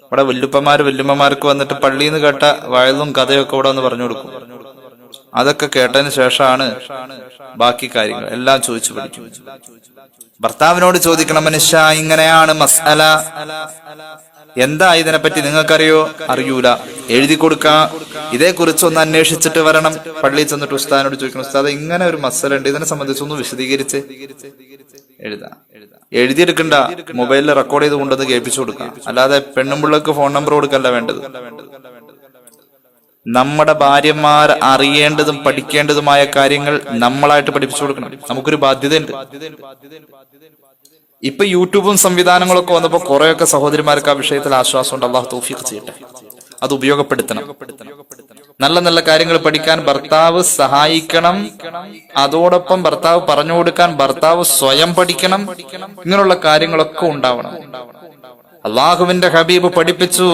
ഇവിടെ വല്ലുപ്പമാര് വല്യമ്മമാർക്ക് വന്നിട്ട് പള്ളിയിൽ നിന്ന് കേട്ട വയലും കഥയൊക്കെ ഇവിടെ വന്ന് പറഞ്ഞു കൊടുക്കും. അതൊക്കെ കേട്ടതിന് ശേഷമാണ് ബാക്കി കാര്യങ്ങൾ എല്ലാം ചോദിച്ചു പഠിക്കും. ഭർത്താവിനോട് ചോദിക്കണം, മനുഷ്യ ഇങ്ങനെയാണ് മസ്അല, എന്താ ഇതിനെപ്പറ്റി നിങ്ങൾക്കറിയോ? അറിയൂല, എഴുതി കൊടുക്കാം, ഇതേക്കുറിച്ച് ഒന്ന് അന്വേഷിച്ചിട്ട് വരണം. പള്ളിയിൽ ചെന്നിട്ട് ഉസ്താദിനോട് ചോദിക്കണം, ഉസ്താദ് ഇങ്ങനെ ഒരു മസ്അല ഉണ്ട്, ഇതിനെ സംബന്ധിച്ചൊന്ന് വിശദീകരിച്ച് എഴുതാം. എഴുതിയെടുക്കണ്ട, മൊബൈലിൽ റെക്കോർഡ് ചെയ്ത് കൊണ്ടുവന്ന് കേൾപ്പിച്ചു കൊടുക്കാം. അല്ലാതെ പെണ്ണുമ്പിള്ളക്ക് ഫോൺ നമ്പർ കൊടുക്കല്ല വേണ്ടത്. നമ്മുടെ ഭാര്യമാർ അറിയേണ്ടതും പഠിക്കേണ്ടതുമായ കാര്യങ്ങൾ നമ്മളായിട്ട് പഠിപ്പിച്ചു കൊടുക്കണം. നമുക്കൊരു ബാധ്യതയുണ്ട്. ഇപ്പൊ യൂട്യൂബും സംവിധാനങ്ങളൊക്കെ വന്നപ്പോ കുറെയൊക്കെ സഹോദരിമാർക്ക് ആ വിഷയത്തിൽ ആശ്വാസമുണ്ട്. അള്ളാഹു തൗഫീഖ് ചെയ്യട്ടെ, അത് ഉപയോഗപ്പെടുത്തണം. നല്ല നല്ല കാര്യങ്ങൾ പഠിക്കാൻ ഭർത്താവ് സഹായിക്കണം. അതോടൊപ്പം ഭർത്താവ് പറഞ്ഞു കൊടുക്കാൻ ഭർത്താവ് സ്വയം പഠിക്കണം. ഇങ്ങനെയുള്ള കാര്യങ്ങളൊക്കെ ഉണ്ടാവണം. അള്ളാഹുവിന്റെ ഹബീബ് പഠിപ്പിച്ചു,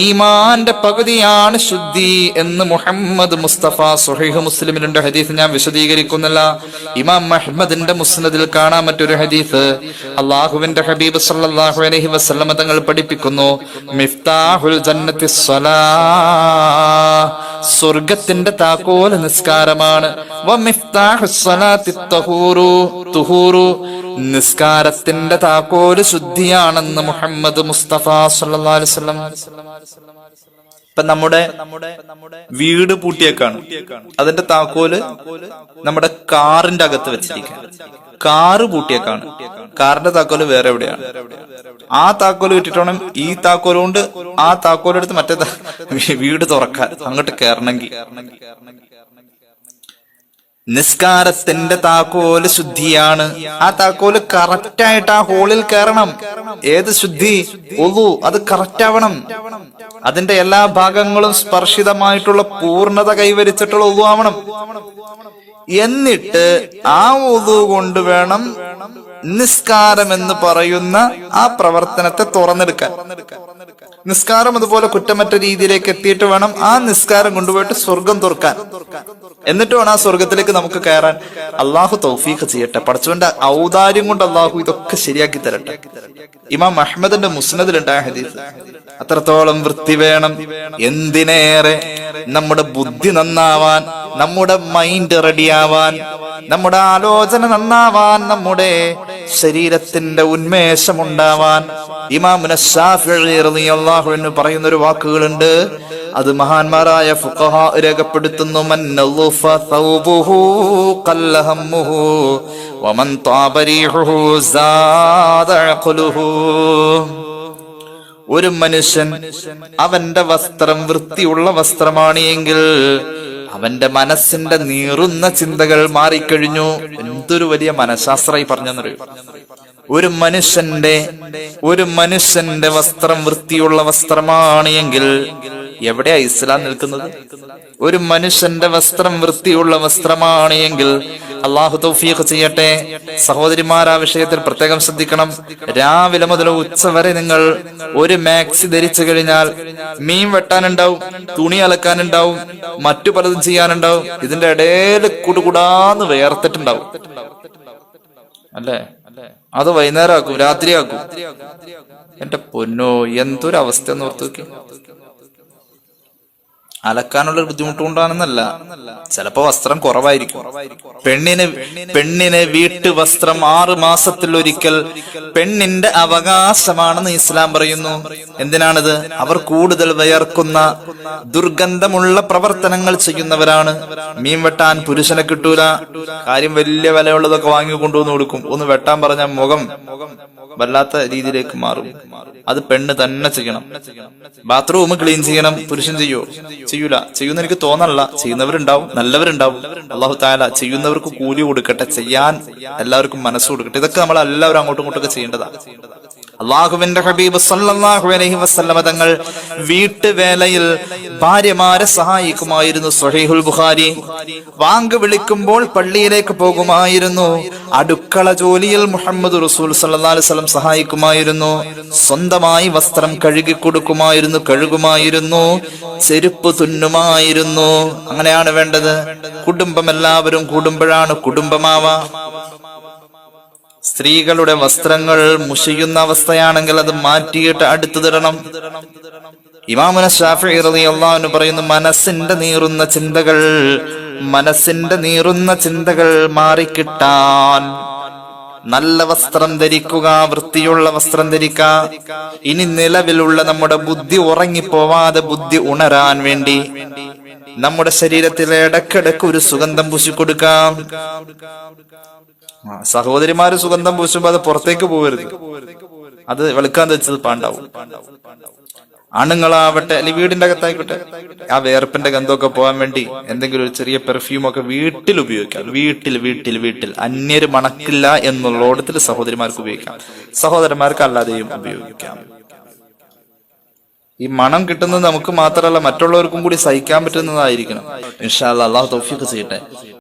ഈമാന്റെ പകുതിയാണ് ശുദ്ധി എന്ന് മുഹമ്മദ് മുസ്തഫ. സ്വഹീഹ് മുസ്ലിമിന്റെ ഹദീസ് ഞാൻ വിശദീകരിക്കുന്നില്ല. ഇമാം അഹ്മദിന്റെ മുസ്നദിൽ കാണാൻ മറ്റൊരു ഹദീസ്. അള്ളാഹുവിന്റെ ഹബീബ് സല്ലല്ലാഹു അലൈഹി വസല്ലം തങ്ങൾ പഠിപ്പിക്കുന്നു, മിഫ്താഹുൽ ജന്നത്തി സ്വലാഹ്, സ്വർഗത്തിന്റെ താക്കോൽ നിസ്കാരമാണ്. വമിഫ്താഹുസ് സ്വലാത്തി തുഹൂറു, നിസ്കാരത്തിന്റെ താക്കോല് ശുദ്ധിയാണെന്ന് മുഹമ്മദ് മുസ്തഫ സല്ലല്ലാഹു അലൈഹി വസല്ലം. ഇപ്പൊ നമ്മുടെ വീട് പൂട്ടിയേക്കാണ്, അതിന്റെ താക്കോല് നമ്മുടെ കാറിന്റെ അകത്ത് വെച്ചിരിക്കുകയാണ്. കാറ് പൂട്ടിയേക്കാണ്, കാറിന്റെ താക്കോല് വേറെ എവിടെയാണ്. ആ താക്കോല് കിട്ടിട്ടോണം ഈ താക്കോലുകൊണ്ട് ആ താക്കോലെടുത്ത് മറ്റേ വീട് തുറക്കാൻ, അങ്ങോട്ട് കയറണമെങ്കിൽ. നിസ്കാരത്തിന്റെ താക്കോല് ശുദ്ധിയാണ്. ആ താക്കോല് കറക്റ്റ് ആയിട്ട് ആ ഹോളിൽ കയറണം. ഏത് ശുദ്ധി? ഒളു, അത് കറക്റ്റ് ആവണം. അതിന്റെ എല്ലാ ഭാഗങ്ങളും സ്പർശിതമായിട്ടുള്ള പൂർണ്ണത കൈവരിച്ചിട്ടുള്ള ഒളു ആവണം. എന്നിട്ട് ആ ഒളു കൊണ്ട് വേണം നിസ്കാരം എന്ന് പറയുന്ന ആ പ്രവർത്തനത്തെ തുറന്നെടുക്കാൻ. നിസ്കാരം അതുപോലെ കുറ്റമറ്റ രീതിയിലേക്ക് എത്തിയിട്ട് വേണം ആ നിസ്കാരം കൊണ്ടുപോയിട്ട് സ്വർഗം തുറക്കാൻ. എന്നിട്ട് വേണം ആ സ്വർഗത്തിലേക്ക് നമുക്ക് കയറാൻ. അള്ളാഹു തൗഫീഖ് ചെയ്യട്ടെ. പടച്ചവന്റെ ഔദാര്യം കൊണ്ട് അള്ളാഹു ഇതൊക്കെ ശരിയാക്കി തരട്ടെ. ഇമാം അഹ്മദിന്റെ മുസ്നദിലുണ്ടായ ഹദീസ്. അത്രത്തോളം വൃത്തി വേണം. എന്തിനേറെ നമ്മുടെ ബുദ്ധി നന്നാവാൻ, നമ്മുടെ മൈൻഡ് റെഡിയാവാൻ, നമ്മുടെ ആലോചന നന്നാവാൻ, നമ്മുടെ ശരീരത്തിന്റെ ഉന്മേഷമുണ്ടാവാൻ. ഇമാമുന ശാഫിഈ റളിയല്ലാഹു അൻഹു പറയുന്ന ഒരു വാക്കുകളുണ്ട്. അത് മഹാന്മാരായ ഫുഖഹാ രേഖപ്പെടുത്തുന്നു. മൻ നളുഫ തൗബുഹു ഖല്ല ഹമ്മുഹു വമൻ താബ റീഹുഹു സാദ അഖ്ലുഹു. ഒരു മനുഷ്യൻ അവന്റെ വസ്ത്രം വൃത്തിയുള്ള വസ്ത്രമാണ് എങ്കിൽ അവന്റെ മനസ്സിന്റെ നീറുന്ന ചിന്തകൾ മാറിക്കഴിഞ്ഞു. എന്തൊരു വലിയ മനഃശാസ്ത്രമായി പറഞ്ഞെന്നറിയോ? ഒരു മനുഷ്യന്റെ വസ്ത്രം വൃത്തിയുള്ള വസ്ത്രമാണ് എങ്കിൽ എവിടെയാ ഇസ്ലാം നിൽക്കുന്നത്? ഒരു മനുഷ്യന്റെ വസ്ത്രം വൃത്തിയുള്ള വസ്ത്രമാണ് എങ്കിൽ അള്ളാഹു തൗഫീഖ് ചെയ്യട്ടെ. സഹോദരിമാർ ആ വിഷയത്തിൽ പ്രത്യേകം ശ്രദ്ധിക്കണം. രാവിലെ മുതൽ ഉച്ച വരെ നിങ്ങൾ ഒരു മാക്സി ധരിച്ചു കഴിഞ്ഞാൽ മീൻ വെട്ടാനുണ്ടാവും, തുണി അലക്കാനുണ്ടാവും, മറ്റു പലതും ചെയ്യാനുണ്ടാവും. ഇതിന്റെ ഇടയിൽ കുടുകുടാന്ന് വേർത്തിട്ടുണ്ടാവും അല്ലേ? അത് വൈകുന്നേരം ആക്കും, രാത്രിയാക്കും. എന്റെ പൊന്നോ, എന്തൊരവസ്ഥ എന്ന് ഓർത്തു നോക്കി. അലക്കാനുള്ള ബുദ്ധിമുട്ട് കൊണ്ടാണെന്നല്ല, ചിലപ്പോ വസ്ത്രം കുറവായിരിക്കും. പെണ്ണിന് വീട്ടു വസ്ത്രം 6 മാസത്തിലൊരിക്കൽ പെണ്ണിന്റെ അവകാശമാണെന്ന് ഇസ്ലാം പറയുന്നു. എന്തിനാണിത്? അവർ കൂടുതൽ വിയർക്കുന്ന ദുർഗന്ധമുള്ള പ്രവർത്തനങ്ങൾ ചെയ്യുന്നവരാണ്. മീൻ വെട്ടാൻ പുരുഷനെ കിട്ടൂല. കാര്യം വലിയ വിലയുള്ളതൊക്കെ വാങ്ങി കൊണ്ടുവന്ന് കൊടുക്കും. ഒന്ന് വെട്ടാൻ പറഞ്ഞാൽ മുഖം വല്ലാത്ത രീതിയിലേക്ക് മാറും. അത് പെണ്ണ് തന്നെ ചെയ്യണം. ബാത്റൂം ക്ലീൻ ചെയ്യണം. പുരുഷൻ ചെയ്യൂല. ചെയ്യുന്ന എനിക്ക് തോന്നല്ല. ചെയ്യുന്നവരുണ്ടാവും, നല്ലവരുണ്ടാവും. അള്ളാഹു തആല ചെയ്യുന്നവർക്ക് കൂലി കൊടുക്കട്ടെ, ചെയ്യാൻ എല്ലാവർക്കും മനസ്സ് കൊടുക്കട്ടെ. ഇതൊക്കെ നമ്മൾ എല്ലാവരും അങ്ങോട്ടും ഇങ്ങോട്ടൊക്കെ ചെയ്യേണ്ടതാണ്. അള്ളാഹുവിന്റെ ഹബീബ് സല്ലല്ലാഹു അലൈഹി വസല്ലമ തങ്ങൾ വീട്ടുവേലയിൽ ഭാര്യമാരെ സഹായിക്കുമായിരുന്നു. സ്വഹീഹുൽ ബുഖാരി. വാങ്ക് വിളിക്കുമ്പോൾ പള്ളിയിലേക്ക് പോകുമായിരുന്നു. അടുക്കള ജോലിയിൽ മുഹമ്മദ് റസൂൽ സല്ലല്ലാഹു അലൈഹി വസല്ലം സഹായിക്കുമായിരുന്നു. സ്വന്തമായി വസ്ത്രം കഴുകി കഴുകുമായിരുന്നു. ചെരുപ്പ് തുന്നുമായിരുന്നു. അങ്ങനെയാണ് വേണ്ടത്. കുടുംബം എല്ലാവരും കൂടുമ്പോഴാണ് കുടുംബമാവാ. സ്ത്രീകളുടെ വസ്ത്രങ്ങൾ മുഷിയുന്ന അവസ്ഥയാണെങ്കിൽ അത് മാറ്റിയിട്ട് അടുത്തതിടണം. ഇമാമുന ശാഫിഈ റളിയല്ലാഹു അൻഹു പറയുന്നു, മനസ്സിന്റെ നീറുന്ന ചിന്തകൾ മാറിക്കിട്ടാൻ നല്ല വസ്ത്രം ധരിക്കുക, വൃത്തിയുള്ള വസ്ത്രം ധരിക്കുക. ഇനി നിലവിലുള്ള നമ്മുടെ ബുദ്ധി ഉറങ്ങിപ്പോവാതെ ബുദ്ധി ഉണരാൻ വേണ്ടി നമ്മുടെ ശരീരത്തിലെ ഇടക്കിടക്ക് ഒരു സുഗന്ധം പൂശിക്കൊടുക്കാം. സഹോദരിമാര് സുഗന്ധം പൂശുമ്പോ അത് പുറത്തേക്ക് പോകരുത്. അത് വെളുക്കാൻ തെച്ചത് പാണ്ടാവും. ആണുങ്ങളാവട്ടെ, അല്ലെങ്കിൽ വീടിന്റെ അകത്തായിക്കോട്ടെ, ആ വേർപ്പിന്റെ ഗന്ധമൊക്കെ പോകാൻ വേണ്ടി എന്തെങ്കിലും ഒരു ചെറിയ പെർഫ്യൂമൊക്കെ വീട്ടിൽ ഉപയോഗിക്കാം. വീട്ടിൽ അന്യര് മണക്കില്ല എന്നുള്ളോടത്തിൽ സഹോദരിമാർക്ക് ഉപയോഗിക്കാം. സഹോദരന്മാർക്ക് അല്ലാതെയും ഉപയോഗിക്കാം. ഈ മണം കിട്ടുന്നത് നമുക്ക് മാത്രമല്ല, മറ്റുള്ളവർക്കും കൂടി സഹിക്കാൻ പറ്റുന്നതായിരിക്കണം. ഇൻഷാ അല്ലാഹ് തൗഫീഖ് ചെയ്യട്ടെ.